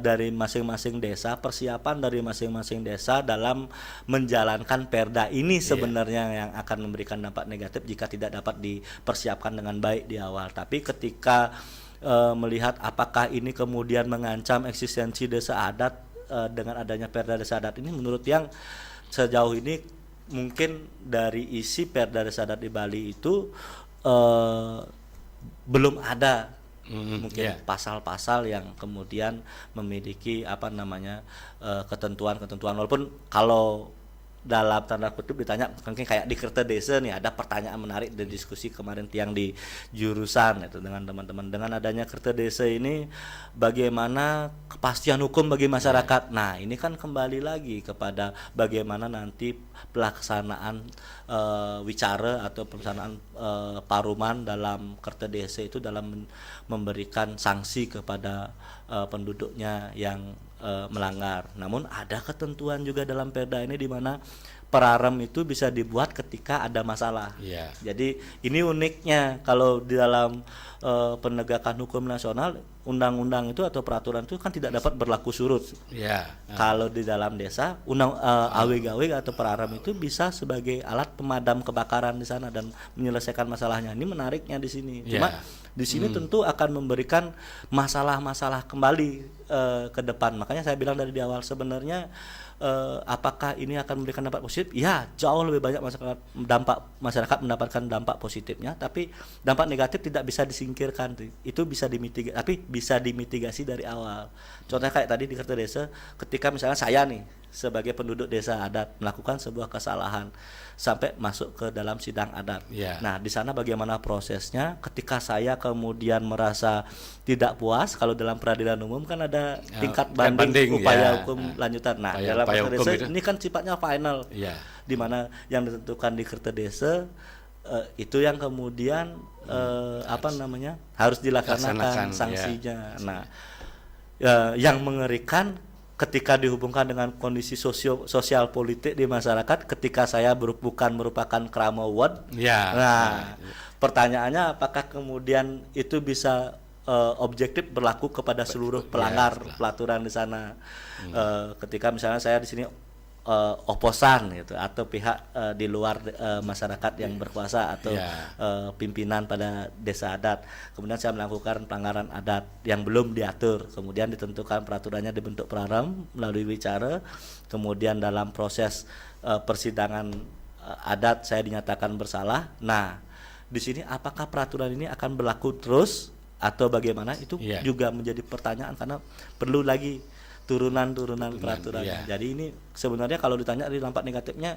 S2: dari masing-masing desa, persiapan dari masing-masing desa dalam menjalankan Perda ini sebenarnya yang akan memberikan dampak negatif jika tidak dapat dipersiapkan dengan baik di awal. Tapi ketika melihat apakah ini kemudian mengancam eksistensi desa adat dengan adanya Perda Desa Adat ini, menurut yang sejauh ini mungkin dari isi Perda Desa Adat di Bali itu belum ada mungkin pasal-pasal yang kemudian memiliki apa namanya ketentuan-ketentuan, walaupun kalau dalam tanda kutip ditanya mungkin kayak di Kerta Desa nih ada pertanyaan menarik dan diskusi kemarin tiang di jurusan itu dengan teman-teman, dengan adanya Kerta Desa ini bagaimana kepastian hukum bagi masyarakat. Nah, ini kan kembali lagi kepada bagaimana nanti pelaksanaan wicara atau pelaksanaan paruman dalam Kerta Desa itu dalam memberikan sanksi kepada penduduknya yang melanggar. Namun ada ketentuan juga dalam Perda ini di mana perarem itu bisa dibuat ketika ada masalah. Jadi ini uniknya kalau di dalam penegakan hukum nasional, undang-undang itu atau peraturan itu kan tidak dapat berlaku surut. Kalau di dalam desa, awig-awig atau perarem itu bisa sebagai alat pemadam kebakaran di sana dan menyelesaikan masalahnya. Ini menariknya di sini. Cuma di sini tentu akan memberikan masalah-masalah kembali ke depan. Makanya saya bilang dari di awal sebenarnya apakah ini akan memberikan dampak positif? Ya, jauh lebih banyak masyarakat mendapatkan dampak positifnya, tapi dampak negatif tidak bisa disingkirkan. Itu bisa dimitigasi, tapi bisa dimitigasi dari awal. Contohnya kayak tadi di Kertedesa, ketika misalnya saya nih sebagai penduduk desa adat melakukan sebuah kesalahan sampai masuk ke dalam sidang adat.
S1: Yeah.
S2: Nah, di sana bagaimana prosesnya? Ketika saya kemudian merasa tidak puas, kalau dalam peradilan umum kan ada tingkat banding upaya hukum lanjutan. Nah, dalam Kertedesa ini kan sifatnya final.
S1: Yeah.
S2: Di mana yang ditentukan di Kertedesa itu yang kemudian harus dilaksanakan sanksinya. Nah, yang mengerikan ketika dihubungkan dengan kondisi sosial politik di masyarakat, ketika saya bukan merupakan Krama Ward. Pertanyaannya apakah kemudian itu bisa objektif berlaku kepada seluruh pelanggar pelaturan di sana? Ketika misalnya saya di sini oposan gitu, atau pihak di luar masyarakat yang berkuasa atau pimpinan pada desa adat, kemudian saya melakukan pelanggaran adat yang belum diatur, kemudian ditentukan peraturannya dibentuk praram melalui wicara, kemudian dalam proses persidangan adat saya dinyatakan bersalah. Nah, di sini apakah peraturan ini akan berlaku terus atau bagaimana, itu juga menjadi pertanyaan, karena perlu lagi turunan peraturan. Jadi ini sebenarnya kalau ditanya di dampak negatifnya,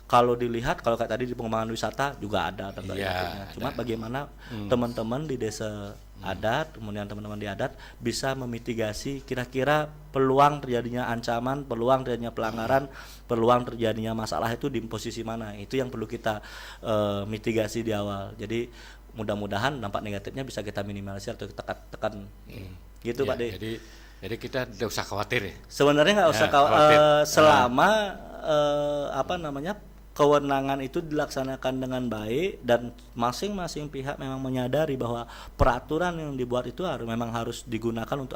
S2: kalau dilihat, kalau kayak tadi di pengembangan wisata juga ada dampak negatifnya. Cuma bagaimana teman-teman di desa adat, kemudian teman-teman di adat bisa memitigasi kira-kira peluang terjadinya ancaman, peluang terjadinya pelanggaran, peluang terjadinya masalah itu di posisi mana. Itu yang perlu kita mitigasi di awal. Jadi mudah-mudahan dampak negatifnya bisa kita minimalisir atau kita tekan. Gitu Pak De.
S1: Jadi kita tidak usah khawatir ya.
S2: Sebenarnya nggak usah khawatir selama kewenangan itu dilaksanakan dengan baik dan masing-masing pihak memang menyadari bahwa peraturan yang dibuat itu harus digunakan untuk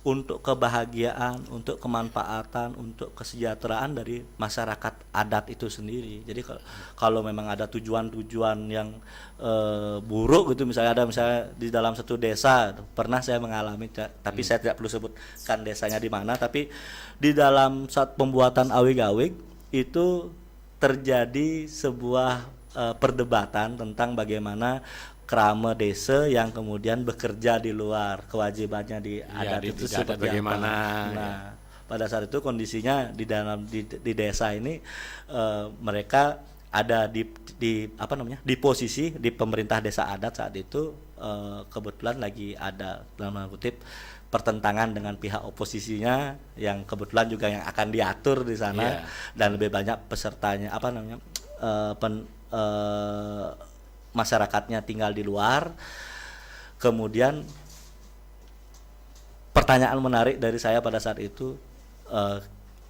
S2: untuk kebahagiaan, untuk kemanfaatan, untuk kesejahteraan dari masyarakat adat itu sendiri. Jadi kalau memang ada tujuan-tujuan yang buruk gitu, misalnya di dalam satu desa, pernah saya mengalami, tapi saya tidak perlu sebutkan desanya di mana, tapi di dalam saat pembuatan awig-awig itu terjadi sebuah perdebatan tentang bagaimana krama desa yang kemudian bekerja di luar kewajibannya di adat itu seperti bagaimana. Nah, pada saat itu kondisinya di desa ini mereka ada di posisi di pemerintah desa adat saat itu, kebetulan lagi ada dalam tanda kutip pertentangan dengan pihak oposisinya yang kebetulan juga yang akan diatur di sana, dan lebih banyak pesertanya masyarakatnya tinggal di luar. Kemudian pertanyaan menarik dari saya pada saat itu,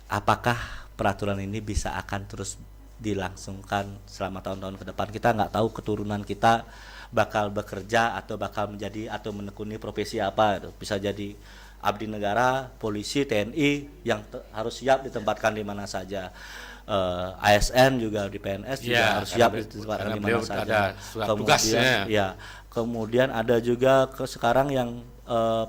S2: apakah peraturan ini bisa akan terus dilangsungkan selama tahun-tahun ke depan? Kita nggak tahu keturunan kita bakal bekerja atau bakal menjadi atau menekuni profesi apa. Bisa jadi abdi negara, polisi, TNI yang harus siap ditempatkan di mana saja. ASN juga di PNS juga harus siap ditempatkan di mana saja. Kemudian ada juga sekarang yang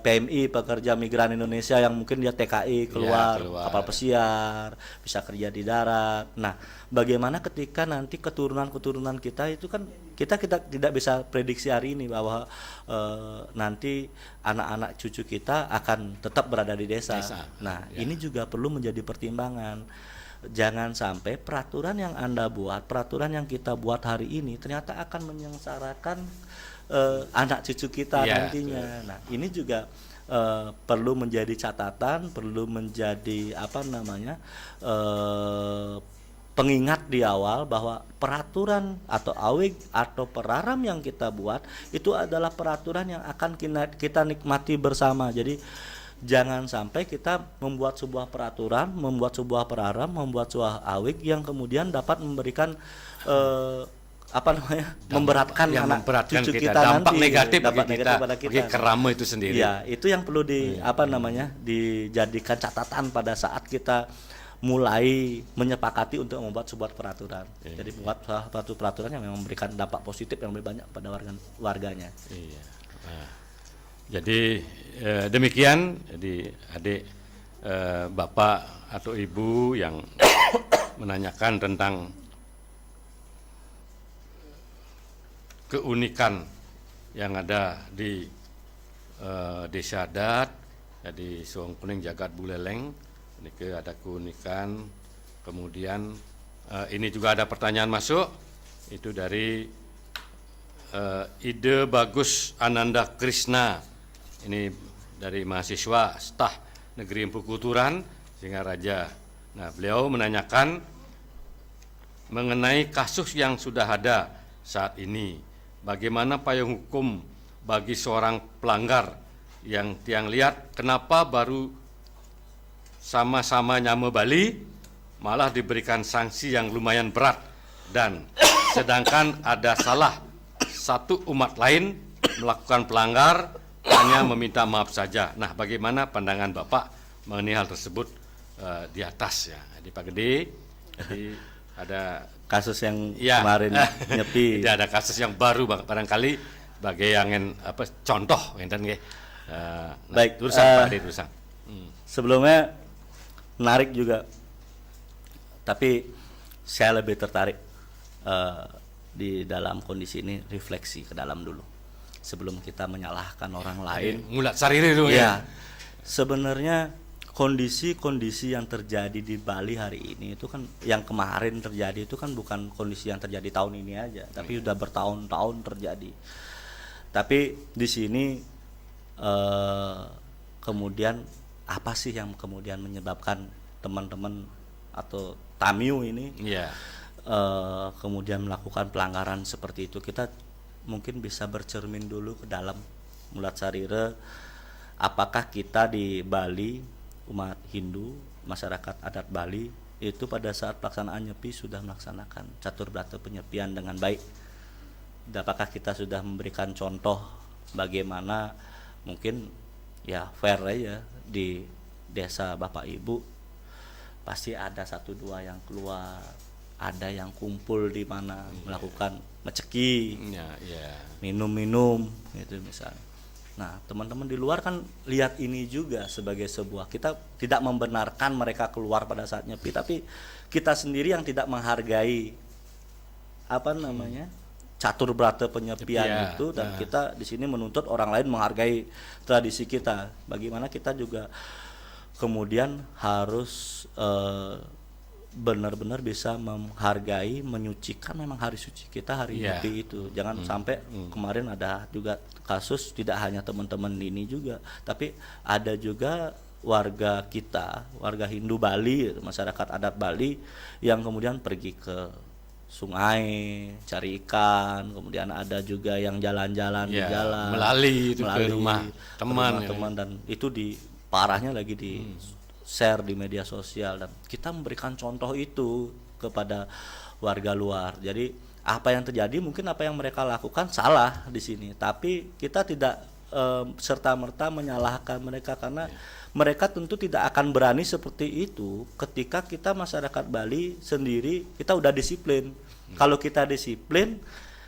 S2: PMI, pekerja migran Indonesia, yang mungkin dia TKI keluar kapal pesiar, bisa kerja di darat. Nah, bagaimana ketika nanti keturunan kita itu kan kita tidak bisa prediksi hari ini bahwa nanti anak-anak cucu kita akan tetap berada di desa. Nah, ini juga perlu menjadi pertimbangan. Jangan sampai peraturan yang Anda buat, peraturan yang kita buat hari ini ternyata akan menyengsarakan anak cucu kita nantinya. Nah, ini juga perlu menjadi catatan, perlu menjadi pengingat di awal bahwa peraturan atau awig atau peraram yang kita buat itu adalah peraturan yang akan kita nikmati bersama. Jadi jangan sampai kita membuat sebuah peraturan, membuat sebuah peraram, membuat sebuah awig yang kemudian dapat memberikan memberatkan anak cucu kita
S1: dampak
S2: nanti,
S1: negatif
S2: dampak negatif pada kita.
S1: Bagi kerama itu sendiri.
S2: Ya, itu yang perlu dijadikan catatan pada saat kita mulai menyepakati untuk membuat sebuah peraturan. Jadi membuat suatu peraturan yang memang memberikan dampak positif yang lebih banyak pada warganya.
S1: Nah, jadi demikian, jadi adik, bapak atau ibu yang menanyakan tentang keunikan yang ada di desa adat jadi Suang Kuning Jagat Buleleng ini ada keunikan. Kemudian ini juga ada pertanyaan masuk itu dari Ide Bagus Ananda Krishna, ini dari mahasiswa Stah Negeri Empu Kuturan Singaraja. Nah, beliau menanyakan mengenai kasus yang sudah ada saat ini, bagaimana payung hukum bagi seorang pelanggar yang tiang lihat, kenapa baru sama-sama nyame Bali malah diberikan sanksi yang lumayan berat, dan sedangkan ada salah satu umat lain melakukan pelanggar hanya meminta maaf saja. Nah, bagaimana pandangan Bapak mengenai hal tersebut di atas ya, di Pak Gede? Jadi ada
S2: kasus yang kemarin nyepi.
S1: Tidak ada kasus yang baru barangkali sebagai yang contoh enten nggih.
S2: Baik,
S1: terusan Pak Gede terusan.
S2: Sebelumnya menarik juga, tapi saya lebih tertarik di dalam kondisi ini refleksi ke dalam dulu sebelum kita menyalahkan orang lain.
S1: Mulat sariri itu ya.
S2: Sebenarnya kondisi-kondisi yang terjadi di Bali hari ini itu kan, yang kemarin terjadi itu kan bukan kondisi yang terjadi tahun ini aja, tapi sudah bertahun-tahun terjadi. Tapi di sini kemudian apa sih yang kemudian menyebabkan teman-teman atau Tamiu ini kemudian melakukan pelanggaran seperti itu? Kita mungkin bisa bercermin dulu ke dalam Mulat Sarire. Apakah kita di Bali, umat Hindu, masyarakat adat Bali itu pada saat pelaksanaan nyepi sudah melaksanakan catur berata penyepian dengan baik? Apakah kita sudah memberikan contoh bagaimana mungkin ya fair aja di desa Bapak Ibu pasti ada satu dua yang keluar, ada yang kumpul di mana melakukan meceki, minum-minum gitu misalnya. Nah, teman-teman di luar kan lihat ini juga sebagai sebuah, kita tidak membenarkan mereka keluar pada saat nyepi, tapi kita sendiri yang tidak menghargai catur berata penyepian itu, dan kita di sini menuntut orang lain menghargai tradisi kita. Bagaimana kita juga kemudian harus benar-benar bisa menghargai, menyucikan memang hari suci kita hari nyepi itu. Jangan sampai kemarin ada juga kasus, tidak hanya teman-teman ini juga, tapi ada juga warga kita, warga Hindu Bali, masyarakat adat Bali yang kemudian pergi ke sungai cari ikan, kemudian ada juga yang jalan-jalan di jalan
S1: melalui ke rumah teman,
S2: dan itu di parahnya lagi di share di media sosial, dan kita memberikan contoh itu kepada warga luar. Jadi apa yang terjadi, mungkin apa yang mereka lakukan salah di sini, tapi kita tidak serta-merta menyalahkan mereka, karena mereka tentu tidak akan berani seperti itu ketika kita masyarakat Bali sendiri kita udah disiplin. Kalau kita disiplin,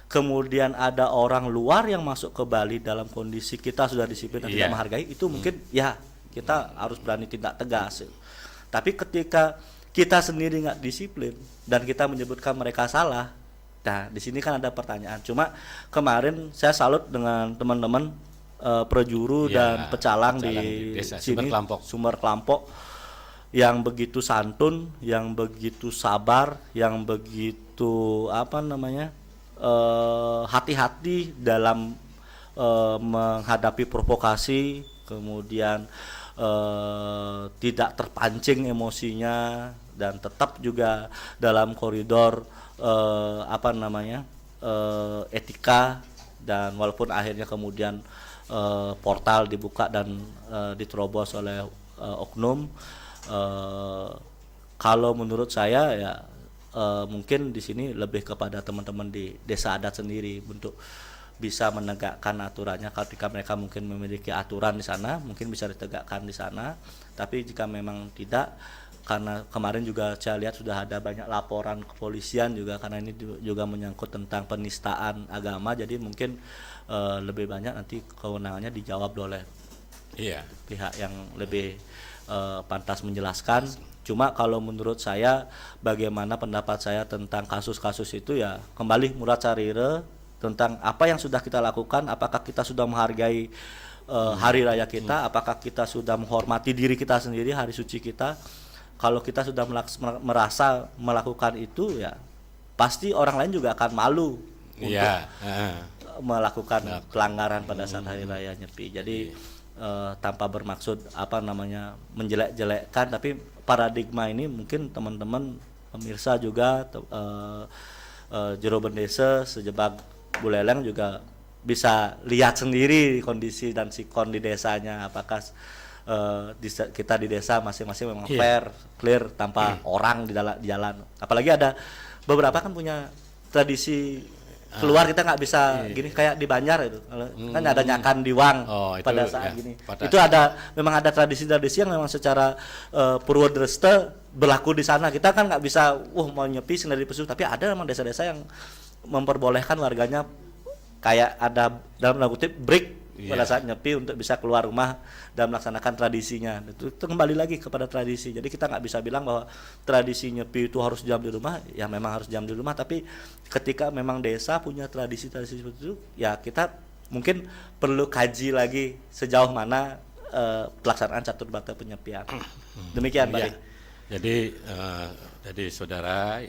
S2: kemudian ada orang luar yang masuk ke Bali dalam kondisi kita sudah disiplin dan tidak menghargai, itu mungkin kita harus berani tindak tegas. Tapi ketika kita sendiri nggak disiplin dan kita menyebutkan mereka salah, nah di sini kan ada pertanyaan. Cuma kemarin saya salut dengan teman-teman prajuru dan pecalang di sini, Sumber Kelampok, yang begitu santun, yang begitu sabar, yang begitu hati-hati dalam menghadapi provokasi, kemudian tidak terpancing emosinya, dan tetap juga dalam koridor etika. Dan walaupun akhirnya kemudian portal dibuka dan diterobos oleh oknum, kalau menurut saya ya mungkin di sini lebih kepada teman-teman di desa adat sendiri untuk bisa menegakkan aturannya. Ketika mereka mungkin memiliki aturan di sana, mungkin bisa ditegakkan di sana. Tapi jika memang tidak, karena kemarin juga saya lihat sudah ada banyak laporan kepolisian juga, karena ini juga menyangkut tentang penistaan agama, jadi mungkin lebih banyak nanti kewenangannya dijawab oleh pihak yang lebih pantas menjelaskan. Cuma kalau menurut saya, bagaimana pendapat saya tentang kasus-kasus itu, ya kembali Mulat Sarire tentang apa yang sudah kita lakukan, apakah kita sudah menghargai hari raya kita, apakah kita sudah menghormati diri kita sendiri, hari suci kita. Kalau kita sudah merasa melakukan itu, ya pasti orang lain juga akan malu untuk melakukan pelanggaran pada saat hari raya Nyepi. Jadi tanpa bermaksud menjelek-jelekkan, tapi paradigma ini mungkin teman-teman pemirsa juga Jero Bendesa Sejebak Buleleng juga bisa lihat sendiri kondisi dan sikon di desanya, apakah kita di desa masing-masing memang fair, clear, tanpa orang di jalan. Apalagi ada beberapa kan punya tradisi keluar, kita nggak bisa gini kayak di Banjar itu kan ada nyakan diwang pada saat gini. Itu memang ada tradisi-tradisi yang memang secara Purwodresta berlaku di sana. Kita kan nggak bisa mau nyepi sendiri pesu, tapi ada memang desa-desa yang memperbolehkan warganya kayak ada dalam tanda kutip break pada saat nyepi untuk bisa keluar rumah dan melaksanakan tradisinya. Itu kembali lagi kepada tradisi. Jadi kita nggak bisa bilang bahwa tradisi nyepi itu harus jam di rumah. Ya memang harus jam di rumah, tapi ketika memang desa punya tradisi-tradisi seperti itu, ya kita mungkin perlu kaji lagi sejauh mana pelaksanaan catur bakti penyepian. Demikian, Pak.
S1: Jadi saudara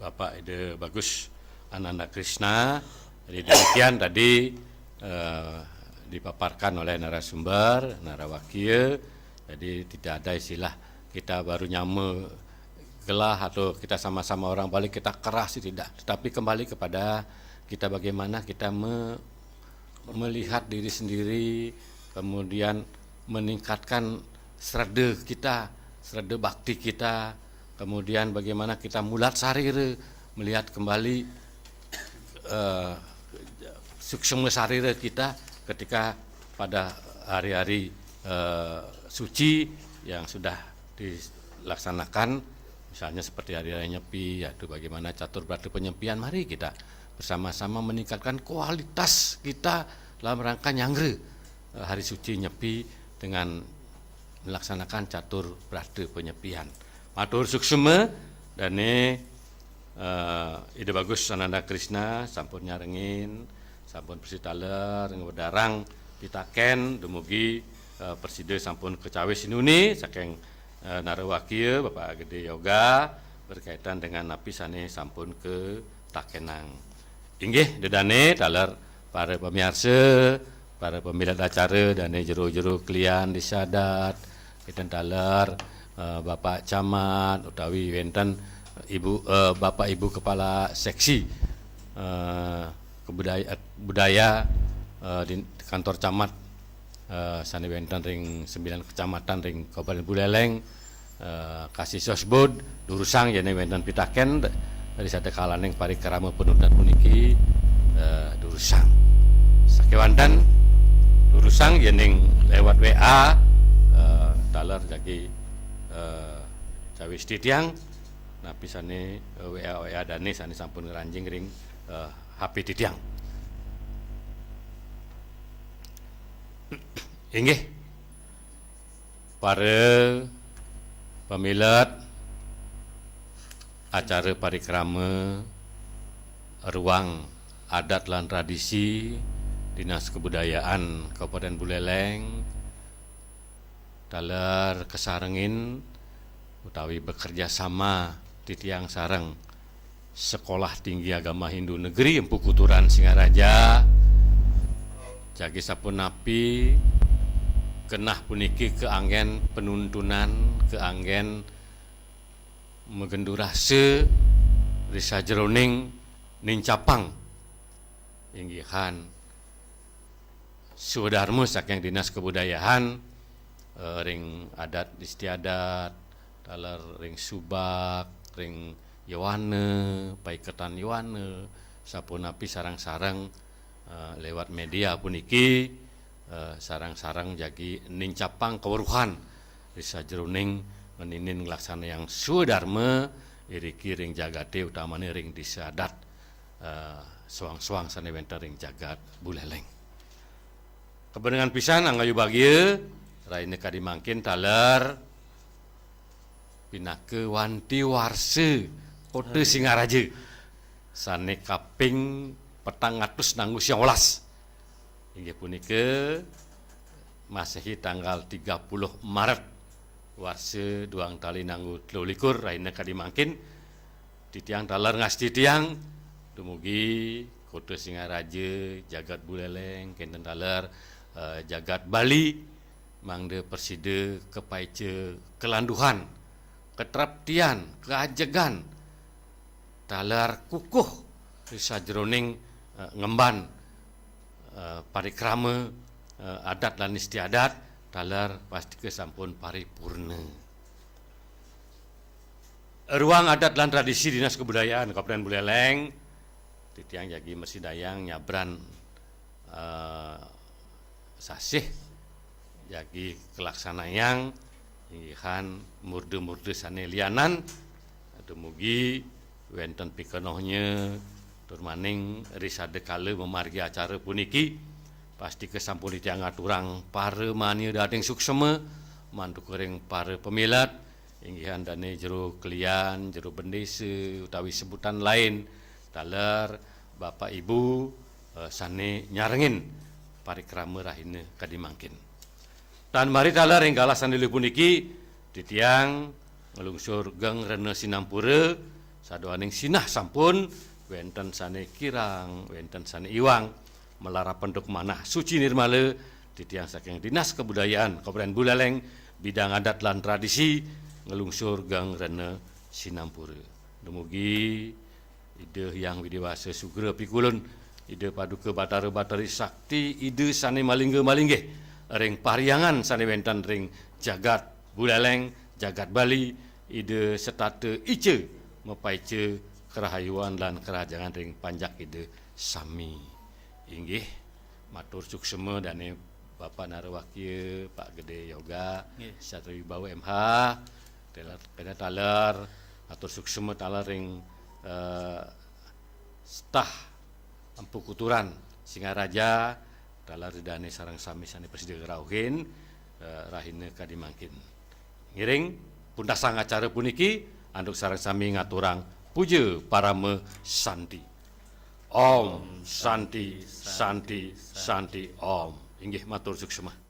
S1: Bapak Ide Bagus Ananda Krishna, jadi demikian tadi dipaparkan oleh narasumber, narawakil. Jadi tidak ada istilah kita baru nyame gelah atau kita sama-sama orang Bali kita keras, tidak. Tetapi kembali kepada kita bagaimana kita melihat diri sendiri, kemudian meningkatkan srada kita, srada bakti kita, kemudian bagaimana kita mulat sarira, melihat kembali suksema sarira kita ketika pada hari-hari suci yang sudah dilaksanakan, misalnya seperti hari raya Nyepi, yaitu bagaimana catur bakti penyepian. Mari kita bersama-sama meningkatkan kualitas kita dalam rangka nyangre hari suci Nyepi dengan melaksanakan catur bakti penyepian. Matur suksema dane Ide Bagus Ananda Krishna sampun nyarengin, sampun persitaler ngewedarang pitaken dumugi persida sampun kecawe sinuni saking narawakil Bapak Gede Yoga berkaitan dengan napi sane sampun ke takenang. Inggih dedane taler para pemirsa, para pemilik acara dan jero-jero klian disadat, kita taler Bapak Camat utawi wenten Bapak Ibu Kepala Seksi budaya di kantor camat sani wenten ring 9 kecamatan ring Kabupaten Buleleng, kasih sosbud durusang jane wenten pitaken dari sate kalaneng parikrama penuntan puniki durusang sakewanten durusang jeneng lewat WA taler jagi cawis titiang napi sane WA dane sane sampun ngeranjing ring HP titiang. Inggih para pamilat acara parikrama ruang adat lan tradisi Dinas Kebudayaan Kabupaten Buleleng taler kesarengin utawi bekerja sama titiang sareng Sekolah Tinggi Agama Hindu Negeri Empu Kuturan Singaraja jagi sapun napi kenah puniki keanggen penuntunan, keanggen megendurase risa jeroning nincapang inggihan sudarmu saking Dinas Kebudayaan ring adat istiadat taler ring subak ring Yowane paiketan Yowane sapunapi sarang-sarang lewat media puniki sarang-sarang jagi nincapang keweruhan risa jeruning meninin ngelaksana yang sudarma iriki ring jagate utamane ring disadat suang-suang sane wenten ring jagat Buleleng. Kebenengan pisan anggayu bagia raine kadimangkin taler pinake wanti warse Kota Singaraja sane kaping 419 inggih punika Masehi tanggal 30 Maret warse duang tali nanggu 23 raina kadimangkin titiang taler ngasti tiang dumugi Kota Singaraja jagat Buleleng kenten taler jagat Bali mangde perside kepaice kelanduhan ketraptian keajegan taler kukuh sajroning ngemban parikrama adat lan istiadat taler pasti kesampun paripurna. Ruang adat lan tradisi Dinas Kebudayaan Kabupaten Buleleng titiang jagi Mersidayang nyabran sasih jagi kelaksanayang ingihan murde-murde sane lianan dumugi wenten pikenohnya tur maning risade kale memargi acara puniki pasti kesampun titiang ngaturang para mani dating suksema mantu kering para pemilat inggihan dane jero kelian jero bendese utawi sebutan lain taler Bapak Ibu sane nyarengin parikrama rahina kadimangkin dan mari taler ing galasan leuh puniki titiang ngelungsur Gang Rene Sinampura sadoaning sinah sampun wenten sane kirang wenten sane iwang melara penduk manah suci nirmala titiang saking Dinas Kebudayaan Kabupaten Buleleng bidang adat lan tradisi ngelungsur Gang Rene Sinampura dumugi ide yang widiwasa sugra pikulun ide paduka batara-batari sakti ide sane malingge-malingge ring pariangan sane wenten ring jagat Buleleng jagat Bali ide setate ice mepaice kerahayuan lan kerajangan ring panjak ide sami inggih matur suksema dane Bapak Narawakya Pak Gede Yoga Satri Wibawa MH taler matur suksema taler ring stah Empu Kuturan Singaraja taler dane sareng sami sane Presiden Rauhin rahina kadimangkin ngiring pundasang acara puniki anduk sareng sami ngaturang puja parame santi Om Santi Santi Santi Om inggih matur suksema.